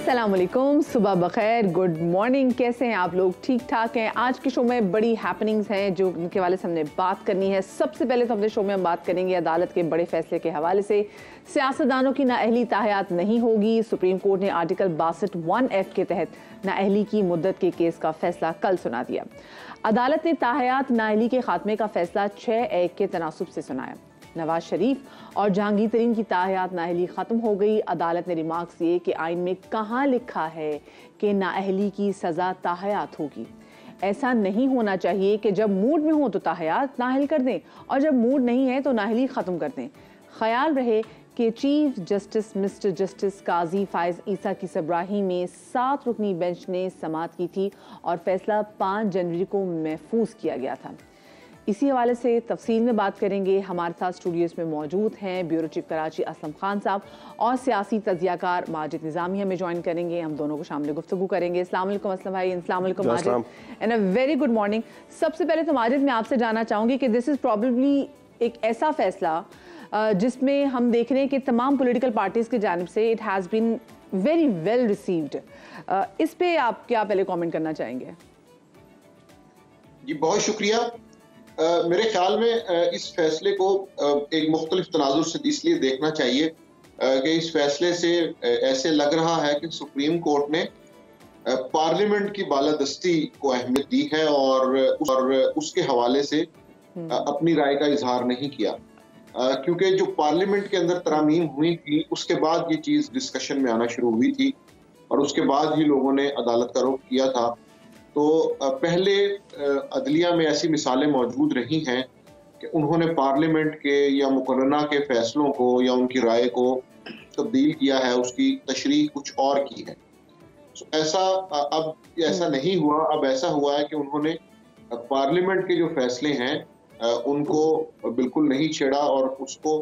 अस्सलामुअलैकुम, सुबह बखैर, good morning. कैसे हैं आप लोग? ठीक ठाक हैं? आज के शो में बड़ी हैपनिंग्स हैं जो उनके हवाले से हमने बात करनी है। सबसे पहले तो अपने शो में हम बात करेंगे अदालत के बड़े फैसले के हवाले से। सियासतदानों की नाअहली ताहयात नहीं होगी। सुप्रीम कोर्ट ने आर्टिकल 62(1)(f) के तहत नाअहली की मुद्दत के केस का फैसला कल सुना दिया। अदालत ने ताहयात नाअहली के खात्मे का फैसला 6-1 के तनासुब से सुनाया। नवाज शरीफ और जहांगीर तरीन की ताहयात नाअहली ख़त्म हो गई। अदालत ने रिमार्क्स दिए कि आइन में कहाँ लिखा है कि नाअहली की सज़ा ताहयात होगी। ऐसा नहीं होना चाहिए कि जब मूड में हो तो ताहयात नाअहल कर दें और जब मूड नहीं है तो नाअहली ख़त्म कर दें। ख्याल रहे कि चीफ जस्टिस मिस्टर जस्टिस काजी फायज़ ईसा की सरबराही में 7 रुकनी बेंच ने समाअत की थी और फैसला 5 जनवरी को महफूज किया गया था। इसी हवाले से तफसील में बात करेंगे। हमारे साथ स्टूडियोज़ में मौजूद हैं ब्यूरो चीफ कराची असलम खान साहब और सियासी तजियाकार माजिद निज़ामी हमें ज्वाइन करेंगे। हम दोनों को शामिल गुफ्तगू करेंगे। अस्सलाम वालेकुम असलम भाई। अस्सलाम वालेकुम Majid and a very good morning. सबसे पहले तो माजिद मैं आपसे जानना चाहूँगी कि दिस इज़ प्रॉबेबली एक ऐसा फैसला जिसमें हम देख रहे हैं कि तमाम पॉलिटिकल पार्टीज़ की जानिब से it has been very well received. इस पे आप क्या पहले कॉमेंट करना चाहेंगे? जी बहुत शुक्रिया। मेरे ख्याल में इस फैसले को एक मुख्तलिफ तनाजुर से इसलिए देखना चाहिए कि इस फैसले से ऐसे लग रहा है कि सुप्रीम कोर्ट ने पार्लियामेंट की बालादस्ती को अहमियत दी है और उसके हवाले से अपनी राय का इजहार नहीं किया, क्योंकि जो पार्लियामेंट के अंदर तरामीम हुई थी उसके बाद ये चीज़ डिस्कशन में आना शुरू हुई थी और उसके बाद ही लोगों ने अदालत का रुख किया था। तो पहले अदलिया में ऐसी मिसालें मौजूद रही हैं कि उन्होंने पार्लियामेंट के या मुकर्रना के फैसलों को या उनकी राय को तब्दील किया है, उसकी तशरीह कुछ और की है। अब ऐसा नहीं हुआ। अब ऐसा हुआ है कि उन्होंने पार्लियामेंट के जो फैसले हैं उनको बिल्कुल नहीं छेड़ा और उसको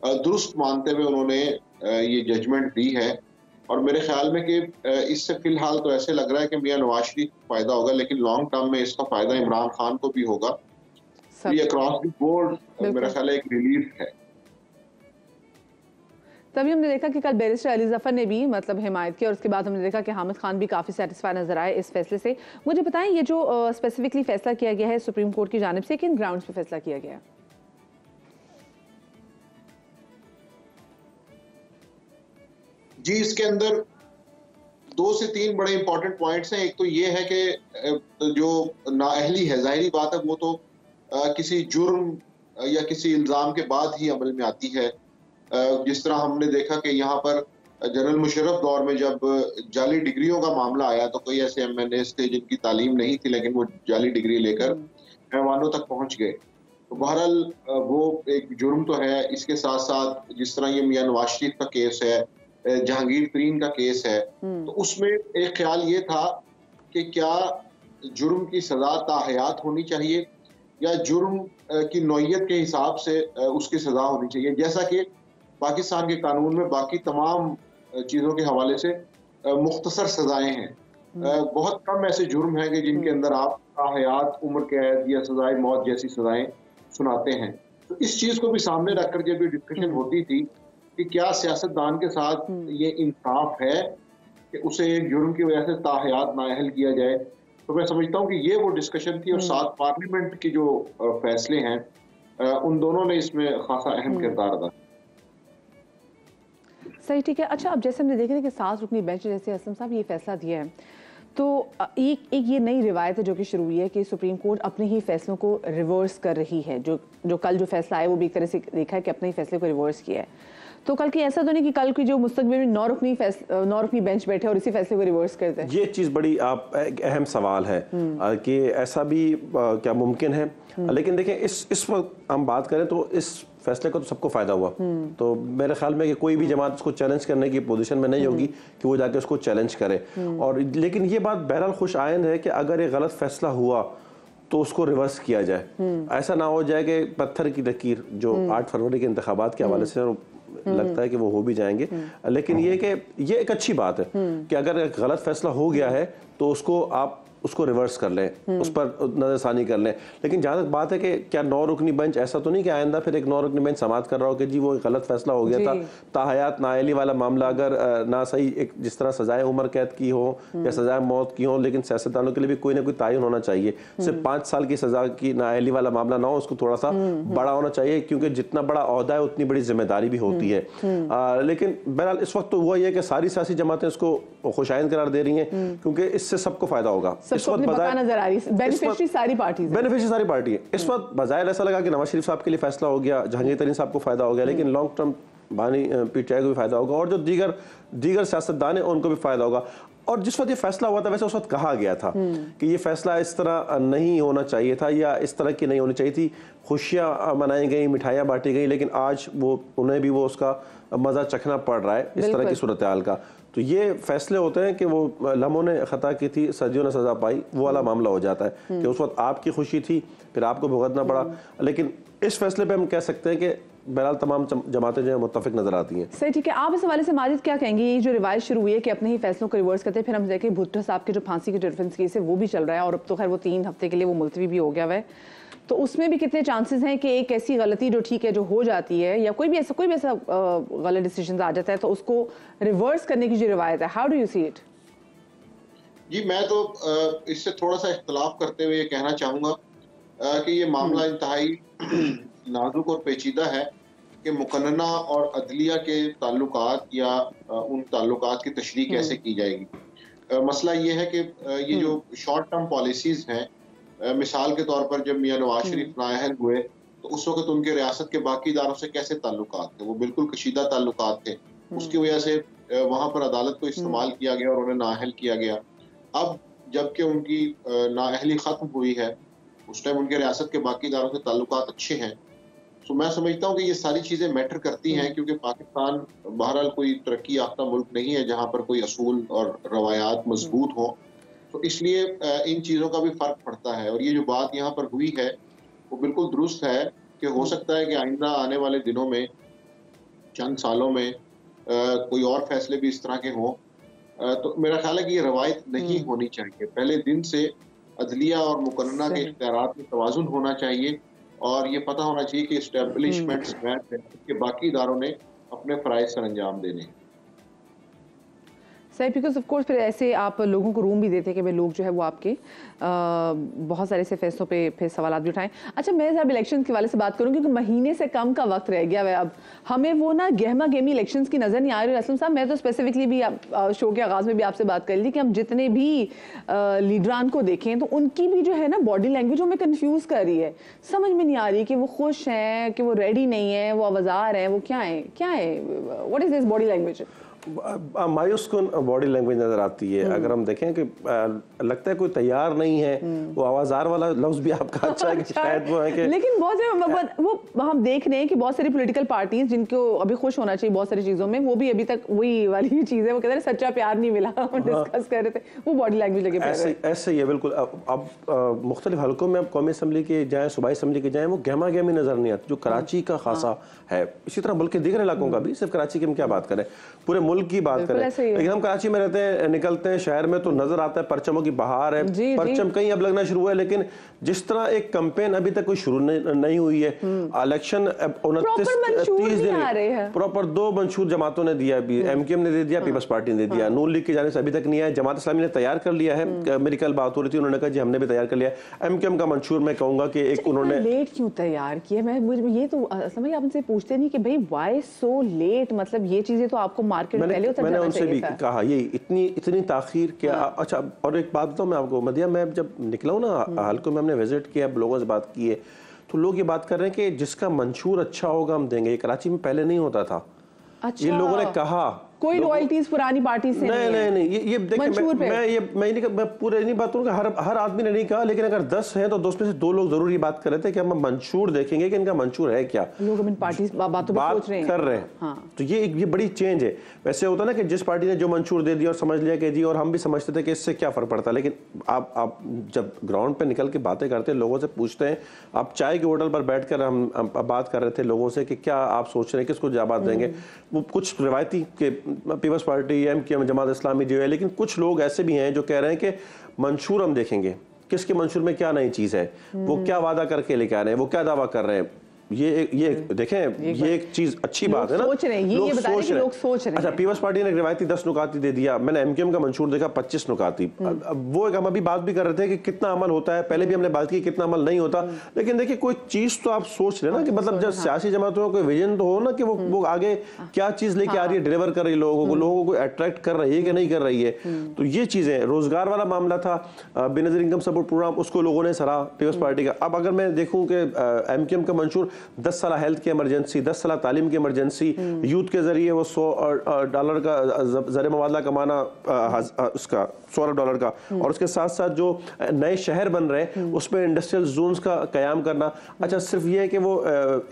दुरुस्त मानते हुए उन्होंने ये जजमेंट दी है। और मेरे ख्याल में कि इससे फिलहाल तो ऐसे लग रहा है कि मियां नवाज शरीफ को फायदा होगा, लेकिन लॉन्ग टर्म में इसका फायदा इमरान खान को भी होगा। ये अक्रॉस द बोर्ड मेरा ख्याल है एक रिलीफ है। तभी हमने देखा कि कल बैरिस्टर अली जफर ने भी मतलब हिमायत की और उसके बाद हमने देखा कि हामिद खान भी काफ़ी सेटिस्फाई नजर आए इस फैसले से। मुझे बताएं ये जो स्पेसिफिकली फैसला किया गया है सुप्रीम कोर्ट की जानिब से, किन ग्राउंड्स पे फैसला किया गया है? जी इसके अंदर 2 से 3 बड़े इंपॉर्टेंट पॉइंट्स हैं। एक तो ये है कि जो नाअहली है, जाहिरी बात है वो तो किसी जुर्म या किसी इल्ज़ाम के बाद ही अमल में आती है। जिस तरह हमने देखा कि यहाँ पर जनरल मुशर्रफ दौर में जब जाली डिग्रियों का मामला आया तो कई ऐसे MNAs थे जिनकी तालीम नहीं थी लेकिन वो जाली डिग्री लेकर ऐवानों तक पहुँच गए। तो बहरहाल वो एक जुर्म तो है। इसके साथ साथ जिस तरह ये मियां नवाज शरीफ का केस है, जहांगीर तरीन का केस है, तो उसमें एक ख्याल ये था कि क्या जुर्म की सजा ताहयात होनी चाहिए या जुर्म की नौइयत के हिसाब से उसकी सजा होनी चाहिए। जैसा कि पाकिस्तान के कानून में बाकी तमाम चीज़ों के हवाले से मुख्तसर सजाएं हैं। बहुत कम ऐसे जुर्म हैं कि जिनके अंदर आप ताहयात, उम्र कैद या सजाए मौत जैसी सजाएं सुनाते हैं। तो इस चीज़ को भी सामने रखकर जब ये डिस्कशन होती थी कि क्या सियासतदान के साथ ये इंसाफ है कि उसे एक जुर्म की वजह से ताहयात नाअहल किया जाए, तो मैं समझता हूँ कि ये वो डिस्कशन थी और साथ पार्लियामेंट की जो फैसले हैं उन दोनों ने इसमें खासा अहम किरदार अदा। सही, ठीक है। अच्छा, अब जैसे हमने देखा है कि 7 रुकनी बेंच जैसे असलम साहब ये फैसला दिया है, तो एक ये नई रिवायत है जो कि शुरू हुई है कि सुप्रीम कोर्ट अपने ही फैसलों को रिवर्स कर रही है। जो कल जो फैसला आया वो भी एक तरह से देखा है कि अपने ही फैसले को रिवर्स किया है। तो कल की ऐसा तो नहीं कि कल की जो मुस्तकबिल में 9 रुकनी बेंच बैठे और इसी फैसले को रिवर्स करते हैं? ये चीज़ बड़ी एक अहम सवाल है कि ऐसा भी क्या मुमकिन है। लेकिन देखें इस वक्त हम बात करें तो इस फैसले का तो सबको फ़ायदा हुआ। तो मेरे ख्याल में कि कोई भी जमात उसको चैलेंज करने की पोजीशन में नहीं होगी कि वो जाके उसको चैलेंज करे। और लेकिन ये बात बहरहाल खुश आइंद है कि अगर ये गलत फैसला हुआ तो उसको रिवर्स किया जाए। ऐसा ना हो जाए कि पत्थर की लकीर जो 8 फरवरी के इंतखाबात के हवाले से लगता है कि वो हो भी जाएंगे। लेकिन ये कि ये एक अच्छी बात है कि अगर एक गलत फैसला हो गया है तो उसको आप उसको रिवर्स कर लें, उस पर नजरसानी कर लें। लेकिन जहाँ तक बात है कि क्या 9 रुकनी बेंच, ऐसा तो नहीं कि आइंदा फिर एक 9 रुकनी बेंच समाप्त कर रहा हो कि जी वो गलत फैसला हो गया था, ताहयात नाअहली वाला मामला अगर ना सही, एक जिस तरह सजाए उम्र कैद की हो या सजाए मौत की हो, लेकिन सियासतदानों के लिए भी कोई ना कोई तयन होना चाहिए। सिर्फ 5 साल की सजा की नाअहली वाला मामला ना हो, उसको थोड़ा सा बड़ा होना चाहिए, क्योंकि जितना बड़ा ओहदा है उतनी बड़ी जिम्मेदारी भी होती है। लेकिन बहरहाल इस वक्त तो हुआ ये कि सारी सियासी जमातें इसको खुशाइन करार दे रही हैं, क्योंकि इससे सबको फायदा होगा। इस वक्त बेनिफिशियरी सारी पार्टी है। इस वक्त बजाय ऐसा लगा कि नवाज शरीफ साहब के लिए फैसला हो गया, जहांगीर तरीन साहब को फायदा हो गया, लेकिन लॉन्ग टर्म बानी पीटीआई को भी फायदा होगा और जो दीगर सियासतदान है उनको भी फायदा होगा। और जिस वक्त ये फैसला हुआ था, वैसे उस वक्त कहा गया था कि ये फैसला इस तरह नहीं होना चाहिए था या इस तरह की नहीं होनी चाहिए थी। खुशियां मनाई गई, मिठाइयाँ बांटी गई, लेकिन आज वो उन्हें भी वो उसका मजा चखना पड़ रहा है इस तरह की सूरत हाल का। तो ये फैसले होते हैं कि वो लम्हों ने खता की थी, सदियों ने सजा पाई, वो वाला मामला हो जाता है कि उस वक्त आपकी खुशी थी, फिर आपको भुगतना पड़ा। लेकिन इस फैसले पे हम कह सकते हैं कि बहरहाल तमाम जमातें जो है मुत्तफिक नजर आती हैं। सही, ठीक है। आप इस हवाले से माजिद क्या कहेंगे, ये जो रिवायत शुरू हुई है कि अपने ही फैसलों को रिवर्स करते हैं, फिर हम देखें भुट्टो साहब के जो फांसी के डिफेंस केस है वो भी चल रहा है और अब तो खैर वो 3 हफ्ते के लिए वो मुलतवी भी हो गया है, तो उसमें भी कितने चांसेस हैं कि एक ऐसी गलती जो ठीक है जो हो जाती है या कोई भी ऐसा गलत डिसीजन आ जाता है तो उसको रिवर्स करने की जो रिवायत है, how do you see it? जी, मैं तो इससे थोड़ा सा इख्तलाफ करते हुए ये कहना चाहूँगा कि ये मामला इंतहाई नाजुक और पेचीदा है कि मुकन्ना और अदलिया के ताल्लुकात या उन ताल्लुकात की तशरीह कैसे की जाएगी। मसला ये है कि ये जो शॉर्ट टर्म पॉलिसीज़ हैं, मिसाल के तौर पर जब मियां नवाज शरीफ नाअहल हुए तो उस वक्त उनके रियासत के बाकी इदारों से कैसे ताल्लुकात थे, वो बिल्कुल कशीदा ताल्लुकात थे। उसकी वजह से वहाँ पर अदालत को इस्तेमाल किया गया और उन्हें नाअहल किया गया। अब जबकि उनकी नाअहली ख़त्म हुई है, उस टाइम उनके रियासत के बाकी इदारों से ताल्लुकात अच्छे हैं। तो मैं समझता हूँ कि ये सारी चीज़ें मैटर करती हैं, क्योंकि पाकिस्तान बहरहाल कोई तरक्की याफ्ता मुल्क नहीं है जहाँ पर कोई असूल और रवायात मजबूत हों, तो इसलिए इन चीज़ों का भी फ़र्क पड़ता है। और ये जो बात यहाँ पर हुई है वो बिल्कुल दुरुस्त है कि हो सकता है कि आइंदा आने वाले दिनों में, चंद सालों में कोई और फैसले भी इस तरह के हों। तो मेरा ख्याल है कि ये रवायत नहीं होनी चाहिए। पहले दिन से अदलिया और मुकन्ना के इख्तियारात में तवाज़ुन होना चाहिए और ये पता होना चाहिए कि इस्टेब्लिशमेंट्स के बाकी इदारों ने अपने फ़राइज़ सर अंजाम देने हैं। सही, बिकॉज ऑफ कोर्स फिर ऐसे आप लोगों को रूम भी देते हैं कि भाई लोग जो है वो आपके बहुत सारे ऐसे फैसलों पे फिर सवाल भी उठाएं। अच्छा, मैं साहब इलेक्शन के वाले से बात करूँ क्योंकि महीने से कम का वक्त रह गया है, अब हमें वो ना गहमा गहमी इलेक्शंस की नज़र नहीं आ रही। असलम साहब, मैं तो स्पेसिफिकली भी शो के आगाज़ में भी आपसे बात कर ली कि हम जितने भी लीडरान को देखें तो उनकी भी जो है ना बॉडी लैंग्वेज हमें कन्फ्यूज़ कर रही है, समझ में नहीं आ रही कि वो खुश हैं कि वो रेडी नहीं है, वो आवाज़ार हैं, वो क्या है, what is this body language? मायूस कुन बॉडी लैंग्वेज नजर आती है। अगर हम देखें कि लगता है कोई तैयार नहीं है, वो आवाज़ार वाला लफ्ज़ भी आपका अच्छा है कि शायद वो है कि, लेकिन बहुत सारे वो हम देख रहे हैं कि बहुत सारी पॉलिटिकल पार्टीज जिनको अभी खुश होना चाहिए बहुत सारी चीज़ों में, वो भी अभी तक वही वाली चीज़ है, वो कहते हैं सच्चा प्यार नहीं मिला, हम डिस्कस कर रहे थे, वो बॉडी लैंग्वेज लगे ऐसे ही है बिल्कुल। अब मुख्तलिफ हल्कों में अब कौमी असम्बली के जाएँ, सूबाई असम्बली के जाएँ, वो गहमा गहमी नजर नहीं आती जो कराची का खासा है। इसी तरह मुल्क के दीगर इलाकों का भी, सिर्फ कराची की हम क्या बात करें, पूरे मुल्क की बात करें। लेकिन हम कराची में रहते हैं, निकलते हैं शहर में तो नजर आता है परचमों की बहार है, परचम कहीं अब लगना शुरू हुआ है। लेकिन जिस तरह एक कैंपेन अभी तक कोई शुरू नहीं हुई है, इलेक्शन 29-30 दिन प्रॉपर 2 मंशूर जमातों ने दिया, एमकेएम ने दे दिया, पीपल्स पार्टी ने दे दिया, नून लीग की जाने से अभी तक नहीं आया। जमात इस्लामी ने तैयार कर लिया है, मेरी कल बात हो रही थी, उन्होंने कहा जी हमने भी तैयार कर लिया। एमकेएम का मंशूर मैं कहूंगा कि एक उन्होंने लेट क्यों तैयार किया, मैं ये तो समझ आप उनसे पूछते नहीं कि भाई व्हाई सो लेट, मतलब ये चीजें तो आपको मार्केट में पहले मैंने उनसे भी कहा ये इतनी ताखीर क्या। अच्छा, और एक बात बताऊं मैं आपको मदिया, मैं जब निकला हूं ना हल्कों में, हमने विजिट किया, लोगों से बात की है, तो लोग ये बात कर रहे हैं कि जिसका मंशूर अच्छा होगा हम देंगे। ये कराची में पहले नहीं होता था। अच्छा। ये लोगों ने कहा, कोई रॉयल्टीज पुरानी पार्टी से नहीं, ये देखिए मैं पूरे नहीं बात करूँगा, हर आदमी ने नहीं कहा, लेकिन अगर 10 हैं तो 10 में से 2 लोग जरूर ये बात कर रहे थे कि हम मंशूर देखेंगे कि इनका मंशूर है क्या। लोग इन पार्टी बात कर रहे हैं। हाँ। तो ये बड़ी चेंज है। वैसे होता ना कि जिस पार्टी ने जो मंशूर दे दिया और समझ लिया कि जी, और हम भी समझते थे कि इससे क्या फर्क पड़ता है, लेकिन आप जब ग्राउंड पे निकल के बातें करते हैं, लोगों से पूछते हैं, आप चाय के होटल पर बैठकर हम बात कर रहे थे लोगों से कि क्या आप सोच रहे हैं, किसको जवाब देंगे, वो कुछ रिवायती के peoples party, MQM, Jamaat Islami जो है, लेकिन कुछ लोग ऐसे भी हैं जो कह रहे हैं कि मंशूर हम देखेंगे, किसके मंशूर में क्या नई चीज़ है, वो क्या वादा करके लेके आ रहे हैं, वो क्या दावा कर रहे हैं। ये देखें, ये एक चीज अच्छी बात है ना, सोच रहे हैं, ये बता रहे हैं कि लोग सोच रहे हैं। अच्छा, पीपल्स पार्टी ने एक रिवायती 10 नुकाती दे दिया, मैंने MQM का मंशूर देखा 25 नुकाती। अब वो एक हम अभी बात भी कर रहे थे कि कितना अमल होता है, पहले भी हमने बात की कितना अमल नहीं होता, लेकिन देखिए कोई चीज तो आप सोच रहे ना कि मतलब जब सियासी जमातों का कोई विजन तो हो ना कि वो आगे क्या चीज लेके आ रही है, डिलीवर कर रही है लोगों को अट्रैक्ट कर रही है कि नहीं कर रही है। तो ये चीजें, रोजगार वाला मामला था, बेनजीर इनकम सपोर्ट प्रोग्राम, उसको लोगों ने सराहा पीपल्स पार्टी का। अब अगर मैं देखूं कि MQM का मंशूर 10 साल हेल्थ की इमरजेंसी, 10 साल तालीम की इमरजेंसी, यूथ के जरिए वो $100 का ज़र मुबादला कमाना, उसका $16 का, और उसके साथ साथ जो नए शहर बन रहे हैं उसमें इंडस्ट्रियल जोन्स का कयाम करना। अच्छा, सिर्फ ये है कि वो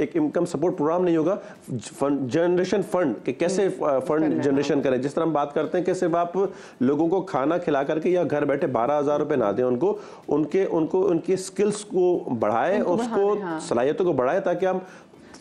एक इनकम सपोर्ट प्रोग्राम नहीं होगा, जनरेशन फंड, कि कैसे फंड जनरेशन करें। जिस तरह हम बात करते हैं कि सिर्फ आप लोगों को खाना खिला करके या घर बैठे 12,000 रुपए ना दें, उनको उनकी स्किल्स को बढ़ाएं, उसको सलाहियतों को बढ़ाएं ताकि हम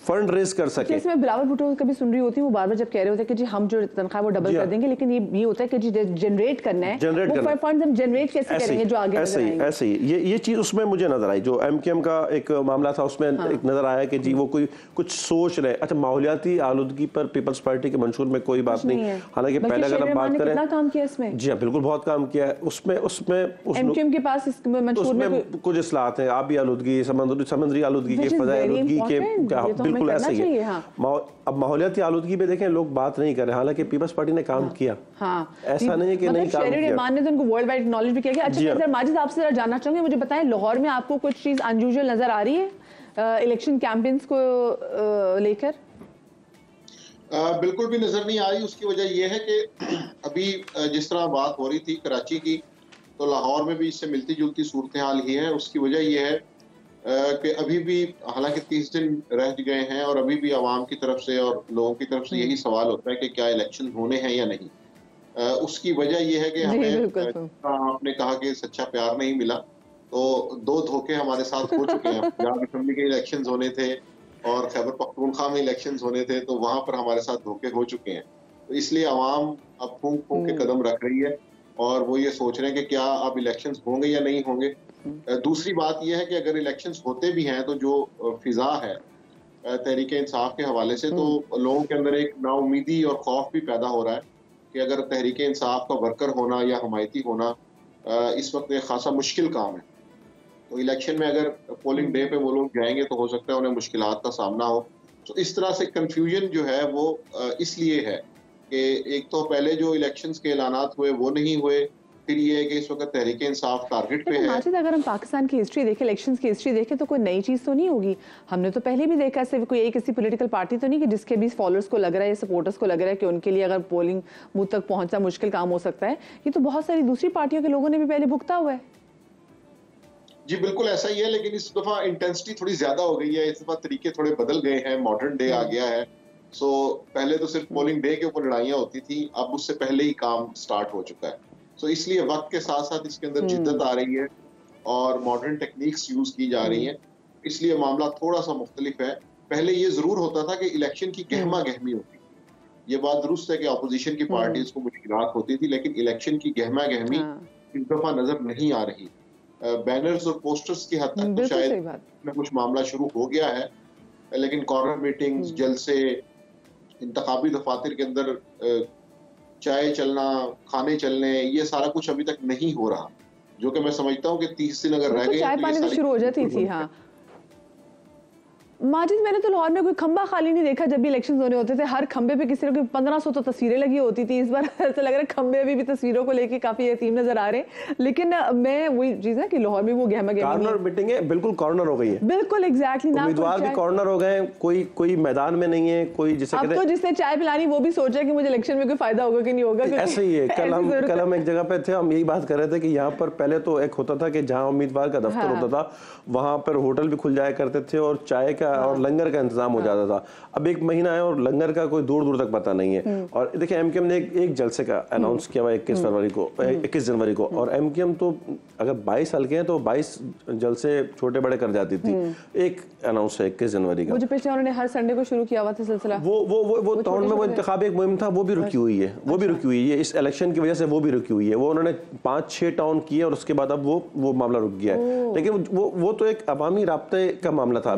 फंड रेज कर सके। इसमें बिलावल भुट्टो कभी सुन रही होती हूँ, वो बार-बार जब कह रहे होते हैं कि जी हम जो तनख्वाह वो डबल कर देंगे, लेकिन ये होता है कि जी जनरेट करना है, वो फंड हम जनरेट कैसे करेंगे जो आगे ऐसे ही ये चीज उसमें मुझे नजर आई। जो MQM का एक मामला था उसमें एक नजर आया कि जी वो कोई कुछ सोच रहे। अच्छा, माहौलियाती आलूदगी पर पीपल्स पार्टी के मंशूर में कोई बात नहीं, हालांकि पहले अगर हम बात करें, कितना काम किया इसमें। जी हाँ, बिल्कुल बहुत काम किया है उसमें MQM के पास इस मंशूर में कुछ इस्लाहत है, आबी आलूदगी, समुद्री आलूदगी के, फजाई आलूदगी के, बिल्कुल ऐसा ही है। अब माहौलियाती आलूदगी में देखें लोग बात नहीं कर रहे, हालांकि पीपल्स पार्टी ने काम किया। ऐसा नहीं है कि नहीं काम किया। रहमान ने तो उनको वर्ल्ड वाइड नॉलेज भी किया गया। अच्छा सर, माजिद आपसे जरा जानना चाहूंगी, मुझे बताएं लाहौर में आपको कुछ चीज अनयूजुअल नजर आ रही है इलेक्शन कैंपेन्स को लेकर? बिल्कुल भी नजर नहीं आ रही। उसकी वजह यह है कि अभी जिस तरह बात हो रही थी कराची की, तो लाहौर में भी इससे मिलती जुलती सूरत हाल ही है। उसकी वजह यह है कि अभी भी हालांकि 30 दिन रह गए हैं और अभी भी आवाम की तरफ से और लोगों की तरफ से यही सवाल होता है कि क्या इलेक्शन होने हैं या नहीं। उसकी वजह यह है कि हमें आपने कहा कि सच्चा प्यार नहीं मिला, तो 2 धोखे हमारे साथ हो चुके हैं। पंजाब असेंबली के इलेक्शन होने थे और खैबर पख्तूनख्वा में इलेक्शन होने थे, तो वहां पर हमारे साथ धोखे हो चुके हैं। तो इसलिए आवाम अब फूंक फूंक के कदम रख रही है और वो ये सोच रहे हैं कि क्या अब इलेक्शंस होंगे या नहीं होंगे। दूसरी बात यह है कि अगर इलेक्शंस होते भी हैं तो जो फिजा है तहरीक इंसाफ के हवाले से, तो लोगों के अंदर एक नाउमीदी और खौफ भी पैदा हो रहा है कि अगर तहरीक इंसाफ का वर्कर होना या हमायती होना इस वक्त एक खासा मुश्किल काम है। तो इलेक्शन में अगर पोलिंग डे पे वो लोग जाएंगे तो हो सकता है उन्हें मुश्किलात का सामना हो। तो इस तरह से कंफ्यूजन जो है वो इसलिए है कि एक तो पहले जो इलेक्शंस के ऐलानात हुए वो नहीं हुए, फिर ये है कि इस वक्त तहरीक इंसाफ टारगेट पे है। माजिद, अगर हम पाकिस्तान की हिस्ट्री देखें, इलेक्शंस की हिस्ट्री देखें, तो कोई नई चीज़ तो नहीं होगी। हमने तो पहले भी देखा, सिर्फ कोई एक किसी पॉलिटिकल पार्टी तो नहीं कि जिसके भी फॉलोअर्स को लग रहा है या सपोर्टर्स को लग रहा है कि उनके लिए अगर पोलिंग बूथ तक पहुंचना मुश्किल काम हो सकता है। ये तो बहुत सारी दूसरी पार्टियों के लोगों ने भी पहले भुगता हुआ है। जी बिल्कुल ऐसा ही है, लेकिन इस दफा इंटेंसिटी थोड़ी ज्यादा हो गई है। इस दफा तरीके थोड़े बदल गए हैं, मॉडर्न डे आ गया है। सो पहले तो सिर्फ पोलिंग डे के ऊपर लड़ाइयां होती थी, अब उससे पहले ही काम स्टार्ट हो चुका है। सो इसलिए वक्त के साथ साथ इसके अंदर जिद्दत आ रही है और मॉडर्न टेक्निक्स यूज की जा रही हैं, इसलिए मामला थोड़ा सा मुख्तलिफ है। पहले ये जरूर होता था कि इलेक्शन की गहमा गहमी होती, ये बात दुरुस्त है कि अपोजिशन की पार्टीज को मुश्किलात होती थी, लेकिन इलेक्शन की गहमा गहमी इस दफा नजर नहीं आ रही। बैनर्स और पोस्टर्स की हद तक तो शायद में कुछ मामला शुरू हो गया है, लेकिन कॉर्नर मीटिंग्स, जलसे, इंतखाबी दफातर के अंदर चाय चलना, खाने चलने, ये सारा कुछ अभी तक नहीं हो रहा, जो कि मैं समझता हूँ कि 30 दिन अगर रह गए चाय पानी तो शुरू हो जाती थी। हाँ माजिद, मैंने तो लाहौर में कोई खंबा खाली नहीं देखा जब भी इलेक्शन होने होते थे। हर खंबे पे किसी न कोई 1500 तो तस्वीरें लगी होती थी। इस बार ऐसा लग रहा है खंबे भी तस्वीरों को लेके काफी यतीम नजर आ रहे हैं। लेकिन मैं वही चीज है कि लाहौर में वो गहमा गहमी कॉर्नर मीटिंग है, बिल्कुल कॉर्नर हो गई है। बिल्कुल एग्जैक्टली, उम्मीदवार भी कॉर्नर हो गए, कोई मैदान में नहीं है, कोई जिसे अब तो जिसने चाय पिलानी वो भी सोच रहा है कि मुझे इलेक्शन में कोई फायदा होगा कि नहीं होगा। ऐसे ही है। कल हम एक जगह पे थे, हम यही बात कर रहे थे कि यहाँ पर पहले तो एक होता था कि जहाँ उम्मीदवार का दफ्तर होता था वहां पर होटल भी खुल जाया करते थे और चाय का और लंगर का इंतजाम हो जाता था। अब एक महीना है और लंगर का कोई दूर दूर तक पता नहीं है। और देखिए एमकेएम ने एक जलसे का अनाउंस किया हुआ 21 जनवरी को, और एमकेएम तो अगर 22 साल के हैं तो 22 जलसे छोटे बड़े कर जाती थी। एक अनाउंस है 21 जनवरी का। वो जो पिछले उन्होंने हर संडे को शुरू किया हुआ था सिलसिला, वो टाउन में वो इंतखाब एक मुहिम था, वो भी रुकी हुई है, वो भी रुकी हुई है इस इलेक्शन की वजह से, वो भी रुकी हुई है। वो उन्होंने 5-6 टाउन किए और उसके बाद अब वो मामला रुक गया है। लेकिन वो तो एक अवामी राब्ते का मामला था।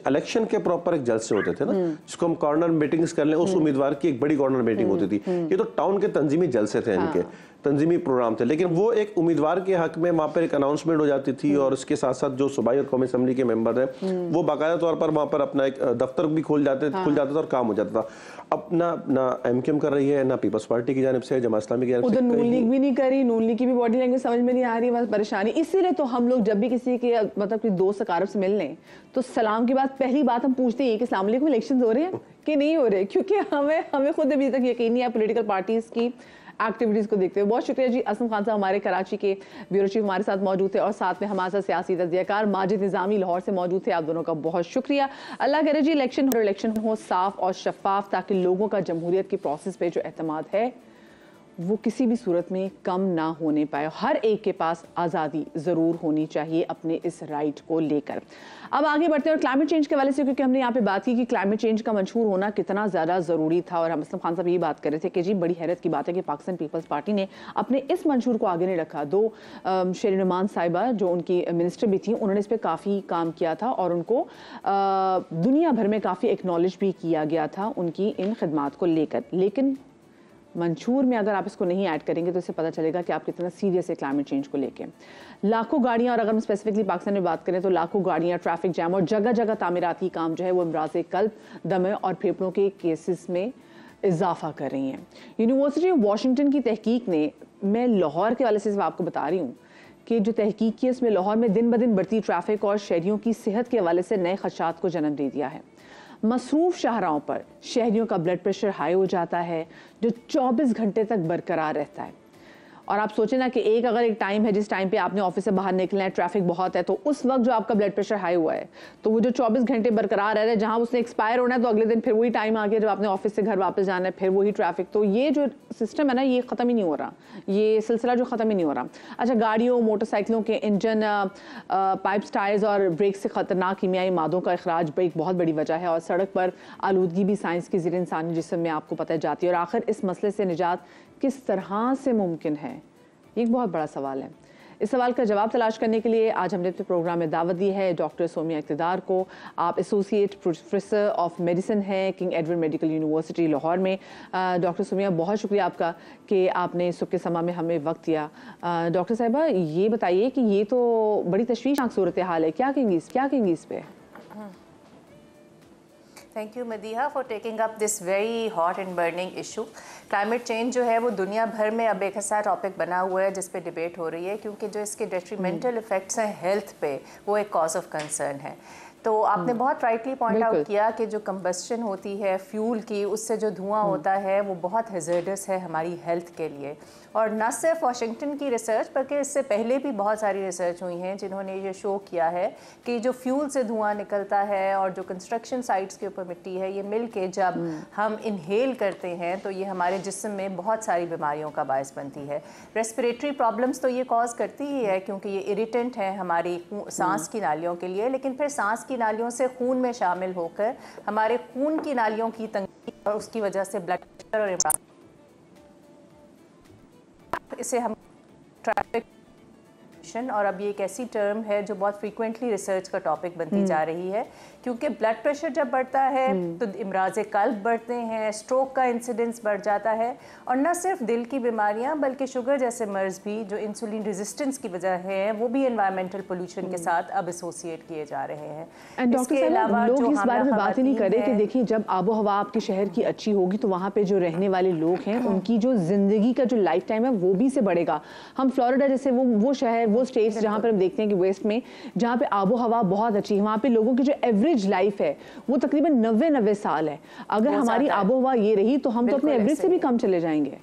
इलेक्शन के प्रॉपर एक जलसे होते थे ना, जिसको हम कॉर्नर मीटिंग्स कर लें, उस उम्मीदवार की एक बड़ी कॉर्नर मीटिंग होती थी। ये तो टाउन के तंजीमी जलसे थे, इनके तंजीमी प्रोग्राम थे। लेकिन वो एक उम्मीदवार के हक में वहाँ पर एक अनाउंसमेंट हो जाती थी, और उसके साथ साथ जो सूबाई और कौमी असेंबली के मेंबर हैं वो बाकायदा तौर पर वहाँ पर अपना एक दफ्तर भी खुल जाता था और काम हो जाता था। अब ना एमकेएम कर रही है, ना पीपल्स पार्टी की जानिब से, जमात इस्लामी की जानिब से, उधर नून लीग भी नहीं करी, नून लीग की भी बॉडी लैंग्वेज समझ में नहीं आ रही, बस परेशानी। इसीलिए तो हम लोग जब भी किसी के मतलब कि दोस्त अकारब से मिलने तो सलाम के बाद पहली बात हम पूछते हैं कि अस्सलाम वालेकुम, इलेक्शन हो रहे हैं कि नहीं हो रहे, क्योंकि हमें खुद अभी तक यकीन नहीं है पॉलिटिकल पार्टीज की एक्टिविटीज को देखते हुए। बहुत शुक्रिया जी असम खान साहब, हमारे कराची के ब्यूरो चीफ हमारे साथ मौजूद थे, और साथ में हमारे साथ सियासी तजज़ियाकार माजिद निज़ामी लाहौर से मौजूद थे। आप दोनों का बहुत शुक्रिया। अल्लाह करे जी इलेक्शन हो साफ और शफाफ, ताकि लोगों का जमहूरियत की प्रोसेस पे जो एतमाद है वो किसी भी सूरत में कम ना होने पाए। हर एक के पास आज़ादी ज़रूर होनी चाहिए अपने इस राइट को लेकर। अब आगे बढ़ते हैं और क्लाइमेट चेंज के हवाले से, क्योंकि हमने यहाँ पे बात की कि क्लाइमेट चेंज का मंशूर होना कितना ज़्यादा ज़रूरी था, और हम असलम खान साहब ये बात कर रहे थे कि जी बड़ी हैरत की बात है कि पाकिस्तान पीपल्स पार्टी ने अपने इस मंशूर को आगे नहीं रखा। दो शेरिन नुमान साहिबा जो उनकी मिनिस्टर भी थी, उन्होंने इस पर काफ़ी काम किया था और उनको दुनिया भर में काफ़ी एक्नॉलेज भी किया गया था उनकी इन खिदमात को लेकर। लेकिन मंशूर में अगर आप इसको नहीं ऐड करेंगे तो इससे पता चलेगा कि आप कितना सीरियस है क्लाइमेट चेंज को लेके। लाखों गाड़ियां, और अगर हम स्पेसिफिकली पाकिस्तान में बात करें तो लाखों गाड़ियां, ट्रैफिक जैम और जगह जगह तामीराती काम जो है वो अमराज़ क़ल्ब, दमे और फेफड़ों के केसेस में इजाफा कर रही हैं। यूनिवर्सिटी ऑफ वाशिंगटन की तहकीक ने, मैं लाहौर के वाले से आपको बता रही हूँ कि जो तहकीक की उसमें लाहौर में दिन ब दिन बढ़ती ट्रैफिक और शहरियों की सेहत के हवाले से नए खदशात को जन्म दे दिया है। मसरूफ शाहराहों पर शहरियों का ब्लड प्रेशर हाई हो जाता है जो 24 घंटे तक बरकरार रहता है। और आप सोचें ना कि अगर एक टाइम है जिस टाइम पे आपने ऑफिस से बाहर निकलना है, ट्रैफिक बहुत है, तो उस वक्त जो आपका ब्लड प्रेशर हाई हुआ है तो वो जो 24 घंटे बरकरार रह रहा है, जहां उसने एक्सपायर होना है तो अगले दिन फिर वही टाइम आ गया जब आपने ऑफिस से घर वापस जाना है, फिर वही ट्रैफिक। तो ये जो सिस्टम है ना, ये ख़त्म ही नहीं हो रहा, ये सिलसिला जो ख़त्म ही नहीं हो रहा। अच्छा, गाड़ियों मोटरसाइकिलों के इंजन, पाइप्स, टायर्स और ब्रेक से ख़तरनाक कीमियाई मादों का अखराज एक बहुत बड़ी वजह है, और सड़क पर आलूदगी भी साइंस के ज़रिए इंसानी जिस्म में आपको पता जाती है। और आखिर इस मसले से निजात किस तरह से मुमकिन है, एक बहुत बड़ा सवाल है। इस सवाल का जवाब तलाश करने के लिए आज हमने अपने प्रोग्राम में दावत दी है डॉक्टर सोमिया इक़्तिदार को। आप एसोसिएट प्रोफेसर ऑफ मेडिसिन हैं king Edward medical university Lahore में। डॉक्टर सोमिया, बहुत शुक्रिया आपका कि आपने सुबह के समय में हमें वक्त दिया। डॉक्टर साहिबा, ये बताइए कि ये तो बड़ी तशवीशनाक सूरत हाल है, क्या कहेंगी इस पे? Thank you Madiha for taking up this very hot and burning issue. Climate change जो है वो दुनिया भर में अब एक ऐसा टॉपिक बना हुआ है जिस पे डिबेट हो रही है, क्योंकि जो इसके डेट्रीमेंटल इफेक्ट्स हैं हेल्थ पे, वो एक कॉज ऑफ कंसर्न है। तो आपने बहुत राइटली पॉइंट आउट किया कि जो कंबस्शन होती है फ्यूल की, उससे जो धुआं होता है वो बहुत हैज़र्डस है हमारी हेल्थ के लिए। और न सिर्फ वाशिंगटन की रिसर्च बल्कि इससे पहले भी बहुत सारी रिसर्च हुई हैं जिन्होंने ये शो किया है कि जो फ्यूल से धुआं निकलता है और जो कंस्ट्रक्शन साइट्स के ऊपर मिट्टी है, ये मिल के जब हम इनहेल करते हैं तो ये हमारे जिस्म में बहुत सारी बीमारियों का बायस बनती है। रेस्पिरेटरी प्रॉब्लम्स तो ये कॉज करती ही है क्योंकि ये इरिटेंट है हमारी सांस की नालियों के लिए, लेकिन फिर सांस की नालियों से खून में शामिल होकर हमारे खून की नालियों की तंगी और उसकी वजह से ब्लड प्रेशर और इसे हम ट्रैफिक। और अब ये एक ऐसी टर्म है जो बहुत फ्रीक्वेंटली रिसर्च का टॉपिक बनती जा रही है, क्योंकि ब्लड प्रेशर जब बढ़ता है तो इमराज़ क़ल्ब बढ़ते हैं, स्ट्रोक का इंसिडेंस बढ़ जाता है, और न सिर्फ दिल की बीमारियां बल्कि शुगर जैसे मर्ज भी जो इंसुलिन रेजिस्टेंस की वजह है वो भी एनवायरमेंटल पोल्यूशन के साथ अब एसोसिएट किए जा रहे हैं। इसके अलावा लोग इस बारे में बात ही नहीं करें कि देखिए जब आबो हवा आपके शहर की अच्छी होगी तो वहाँ पे जो रहने वाले लोग हैं उनकी जो जिंदगी का जो लाइफ टाइम है वो भी से बढ़ेगा। हम फ्लोरिडा जैसे वो शहर, वो स्टेट्स जहाँ पर हम देखते हैं कि वेस्ट में जहाँ पे आबो हवा बहुत अच्छी है, वहाँ पे लोगों की जो एवरेज लाइफ है वो तकरीबन 90 साल है। अगर हमारी आबो हवा ये रही तो हम तो अपने एवरेज से भी कम चले जाएंगे।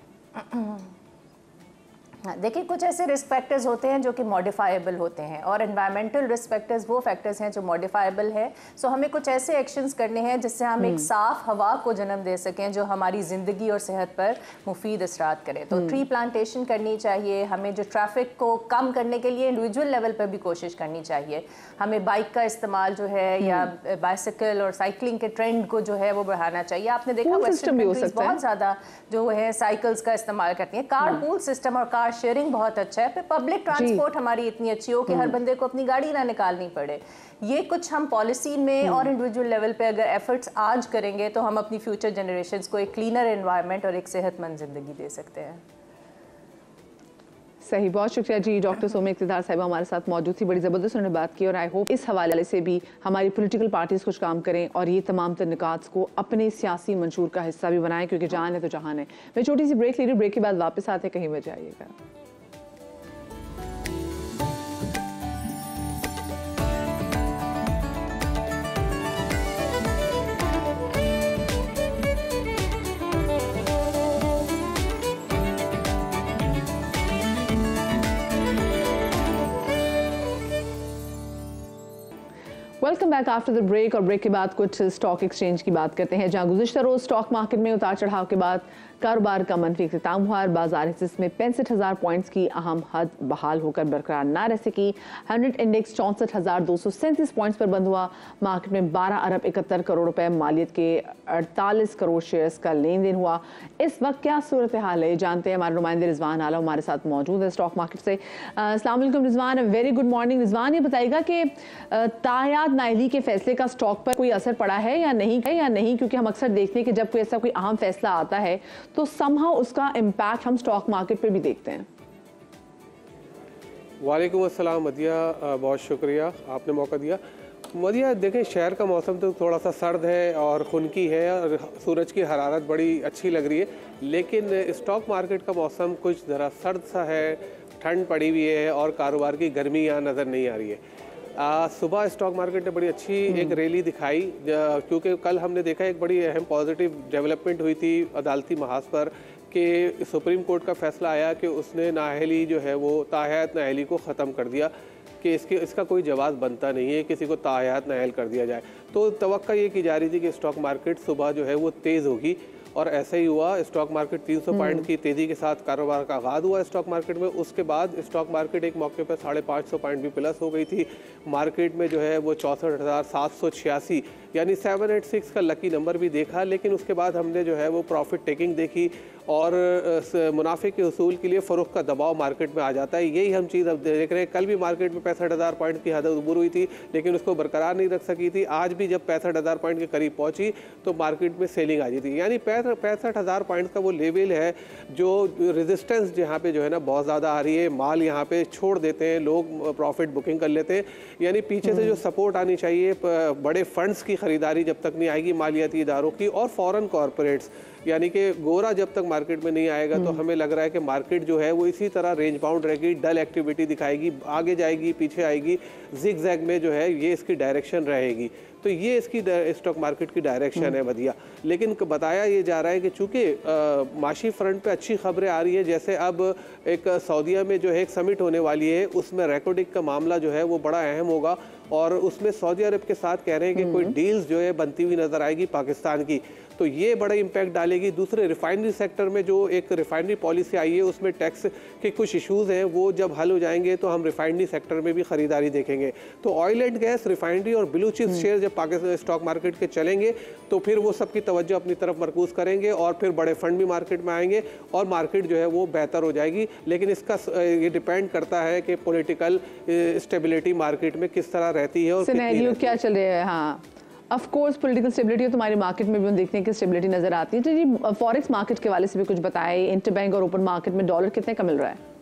देखिए, कुछ ऐसे रिस्क फैक्टर्स होते हैं जो कि मॉडिफाइबल होते हैं और एनवायरमेंटल रिस्क फैक्टर्स वो फैक्टर्स हैं जो मॉडिफाइबल है। सो हमें कुछ ऐसे एक्शंस करने हैं जिससे हम एक साफ हवा को जन्म दे सकें जो हमारी ज़िंदगी और सेहत पर मुफीद असरात करे। तो ट्री प्लांटेशन करनी चाहिए, हमें जो ट्रैफिक को कम करने के लिए इंडिविजुअल लेवल पर भी कोशिश करनी चाहिए। हमें बाइक का इस्तेमाल जो है या बाइसिकल और साइकिलिंग के ट्रेंड को जो है वो बढ़ाना चाहिए। आपने देखा वेस्टर्न कंट्रीज बहुत ज़्यादा जो है साइकिल्स का इस्तेमाल करती हैं। कार पूल सिस्टम और कार शेयरिंग बहुत अच्छा है, पर पब्लिक ट्रांसपोर्ट हमारी इतनी अच्छी हो कि हर बंदे को अपनी गाड़ी ना निकालनी पड़े। ये कुछ हम पॉलिसी में और इंडिविजुअल लेवल पे अगर एफर्ट्स आज करेंगे तो हम अपनी फ्यूचर जनरेशंस को एक क्लीनर एनवायरनमेंट और एक सेहतमंद जिंदगी दे सकते हैं। सही, बहुत शुक्रिया जी। डॉक्टर सोमे इक़्तिदार साहिबा हमारे साथ मौजूद थी, बड़ी ज़बरदस्त उन्होंने बात की और आई होप इस हवाले से भी हमारी पॉलिटिकल पार्टीज कुछ काम करें और ये तमाम तर निकात को अपने सियासी मंशूर का हिस्सा भी बनाएं, क्योंकि जान है तो जहान है। मैं छोटी सी ब्रेक ले रही हूँ, ब्रेक के बाद वापस आते, कहीं बच जाइएगा। Welcome back after the break. और ब्रेक के बाद कुछ स्टॉक एक्सचेंज की बात करते हैं, जहां गुज़िश्ता रोज़ स्टॉक मार्केट में उतार चढ़ाव के बाद कारोबार का मनफी इख्तिताम हुआ और बाजार हिस्से में 65,000 पॉइंट्स की अहम हद बहाल होकर बरकरार ना रह सकी। 100 इंडेक्स 64,237 पॉइंट्स पर बंद हुआ। मार्केट में 12 अरब 71 करोड़ रुपए मालियत के 48 करोड़ शेयर्स का लेन देन हुआ। इस वक्त क्या सूरत हाल है जानते हैं, हमारे नुमाइंदे रिजवान आला हमारे साथ मौजूद है स्टॉक मार्केट से। अस्सलाम वालेकुम Rizwan, very good morning. Rizwan, ये बताएगा कि तायात नाअहली के फैसले का स्टॉक पर कोई असर पड़ा है या नहीं, क्योंकि हम अक्सर देखते हैं कि जब कोई ऐसा कोई अहम फैसला आता है तो समहाउ उसका इम्पैक्ट हम स्टॉक मार्केट पे भी देखते हैं। वालेकुम अस्सलाम मदिया, बहुत शुक्रिया आपने मौका दिया। मदिया, देखें शहर का मौसम तो थोड़ा सा सर्द है और खुनकी है और सूरज की हरारत बड़ी अच्छी लग रही है, लेकिन स्टॉक मार्केट का मौसम कुछ ज़रा सर्द सा है, ठंड पड़ी हुई है और कारोबार की गर्मी यहाँ नज़र नहीं आ रही है। सुबह स्टॉक मार्केट ने बड़ी अच्छी एक रैली दिखाई, क्योंकि कल हमने देखा एक बड़ी अहम पॉजिटिव डेवलपमेंट हुई थी अदालती महाज पर कि सुप्रीम कोर्ट का फैसला आया कि उसने नाअहली जो है वो ताहयात नाअहली को ख़त्म कर दिया कि इसका कोई जवाब बनता नहीं है किसी को ताहयात नाअहल कर दिया जाए। तो तवक्का ये की जा रही थी कि स्टॉक मार्केट सुबह जो है वो तेज़ होगी और ऐसा ही हुआ। स्टॉक मार्केट 300 पॉइंट की तेज़ी के साथ कारोबार का आगाज़ हुआ स्टॉक मार्केट में। उसके बाद स्टॉक मार्केट एक मौके पर 550 पॉइंट भी प्लस हो गई थी। मार्केट में जो है वो 64,786 यानी 786 का लकी नंबर भी देखा, लेकिन उसके बाद हमने जो है वो प्रॉफिट टेकिंग देखी और मुनाफे के उसूल के लिए फ़रोख्त का दबाव मार्केट में आ जाता है। यही हम चीज़ अब देख रहे हैं। कल भी मार्केट में 65,000 पॉइंट की हद अबूर हुई थी, लेकिन उसको बरकरार नहीं रख सकी थी। आज भी जब 65,000 पॉइंट के करीब पहुंची तो मार्केट में सेलिंग आ जाती, यानी 65,000 पॉइंट का वो लेवल है जो रेजिस्टेंस जहाँ पे जो है ना बहुत ज़्यादा आ रही है। माल यहाँ पे छोड़ देते हैं लोग, प्रॉफिट बुकिंग कर लेते हैं, यानी पीछे से जो सपोर्ट आनी चाहिए बड़े फंड्स की खरीदारी जब तक नहीं आएगी मालियाती इदारों की और फॉरेन कॉरपोरेट्स, यानी कि गोरा जब तक मार्केट में नहीं आएगा तो हमें लग रहा है कि मार्केट जो है वो इसी तरह रेंज बाउंड रहेगी, डल एक्टिविटी दिखाएगी, आगे जाएगी पीछे आएगी, जिग जैग में जो है ये इसकी डायरेक्शन रहेगी। तो ये इसकी स्टॉक मार्केट की डायरेक्शन है बढ़िया। लेकिन बताया ये जा रहा है कि चूँकि माशी फ्रंट पे अच्छी खबरें आ रही है, जैसे अब एक सऊदीया में जो है एक समिट होने वाली है, उसमें रेकॉर्डिंग का मामला जो है वो बड़ा अहम होगा और उसमें सऊदी अरब के साथ कह रहे हैं कि कोई डील्स जो है बनती हुई नज़र आएगी पाकिस्तान की, तो ये बड़ा इम्पैक्ट डालेगी। दूसरे रिफाइनरी सेक्टर में जो एक रिफाइनरी पॉलिसी आई है उसमें टैक्स के कुछ इश्यूज़ हैं, वो जब हल हो जाएंगे तो हम रिफाइनरी सेक्टर में भी ख़रीदारी देखेंगे। तो ऑयल एंड गैस, रिफाइनरी और ब्लू चिप शेयर जब पाकिस्तान स्टॉक मार्केट के चलेंगे तो फिर वो सबकी तवज्जो अपनी तरफ मरकूज़ करेंगे और फिर बड़े फंड भी मार्केट में आएंगे और मार्केट जो है वो बेहतर हो जाएगी। लेकिन इसका ये डिपेंड करता है कि पॉलिटिकल स्टेबिलिटी मार्केट में किस तरह रहती है और सिनेरियो क्या चल रहा है। हाँ, ऑफ कोर्स पॉलिटिकल स्टेबिलिटी तो हमारे मार्केट में भी हम देखते हैं कि स्टेबिलिटी नजर आती है। तो जी फॉरेक्स मार्केट के वाले से भी कुछ बताएं, इंटरबैंक और ओपन मार्केट में डॉलर कितने का मिल रहा है?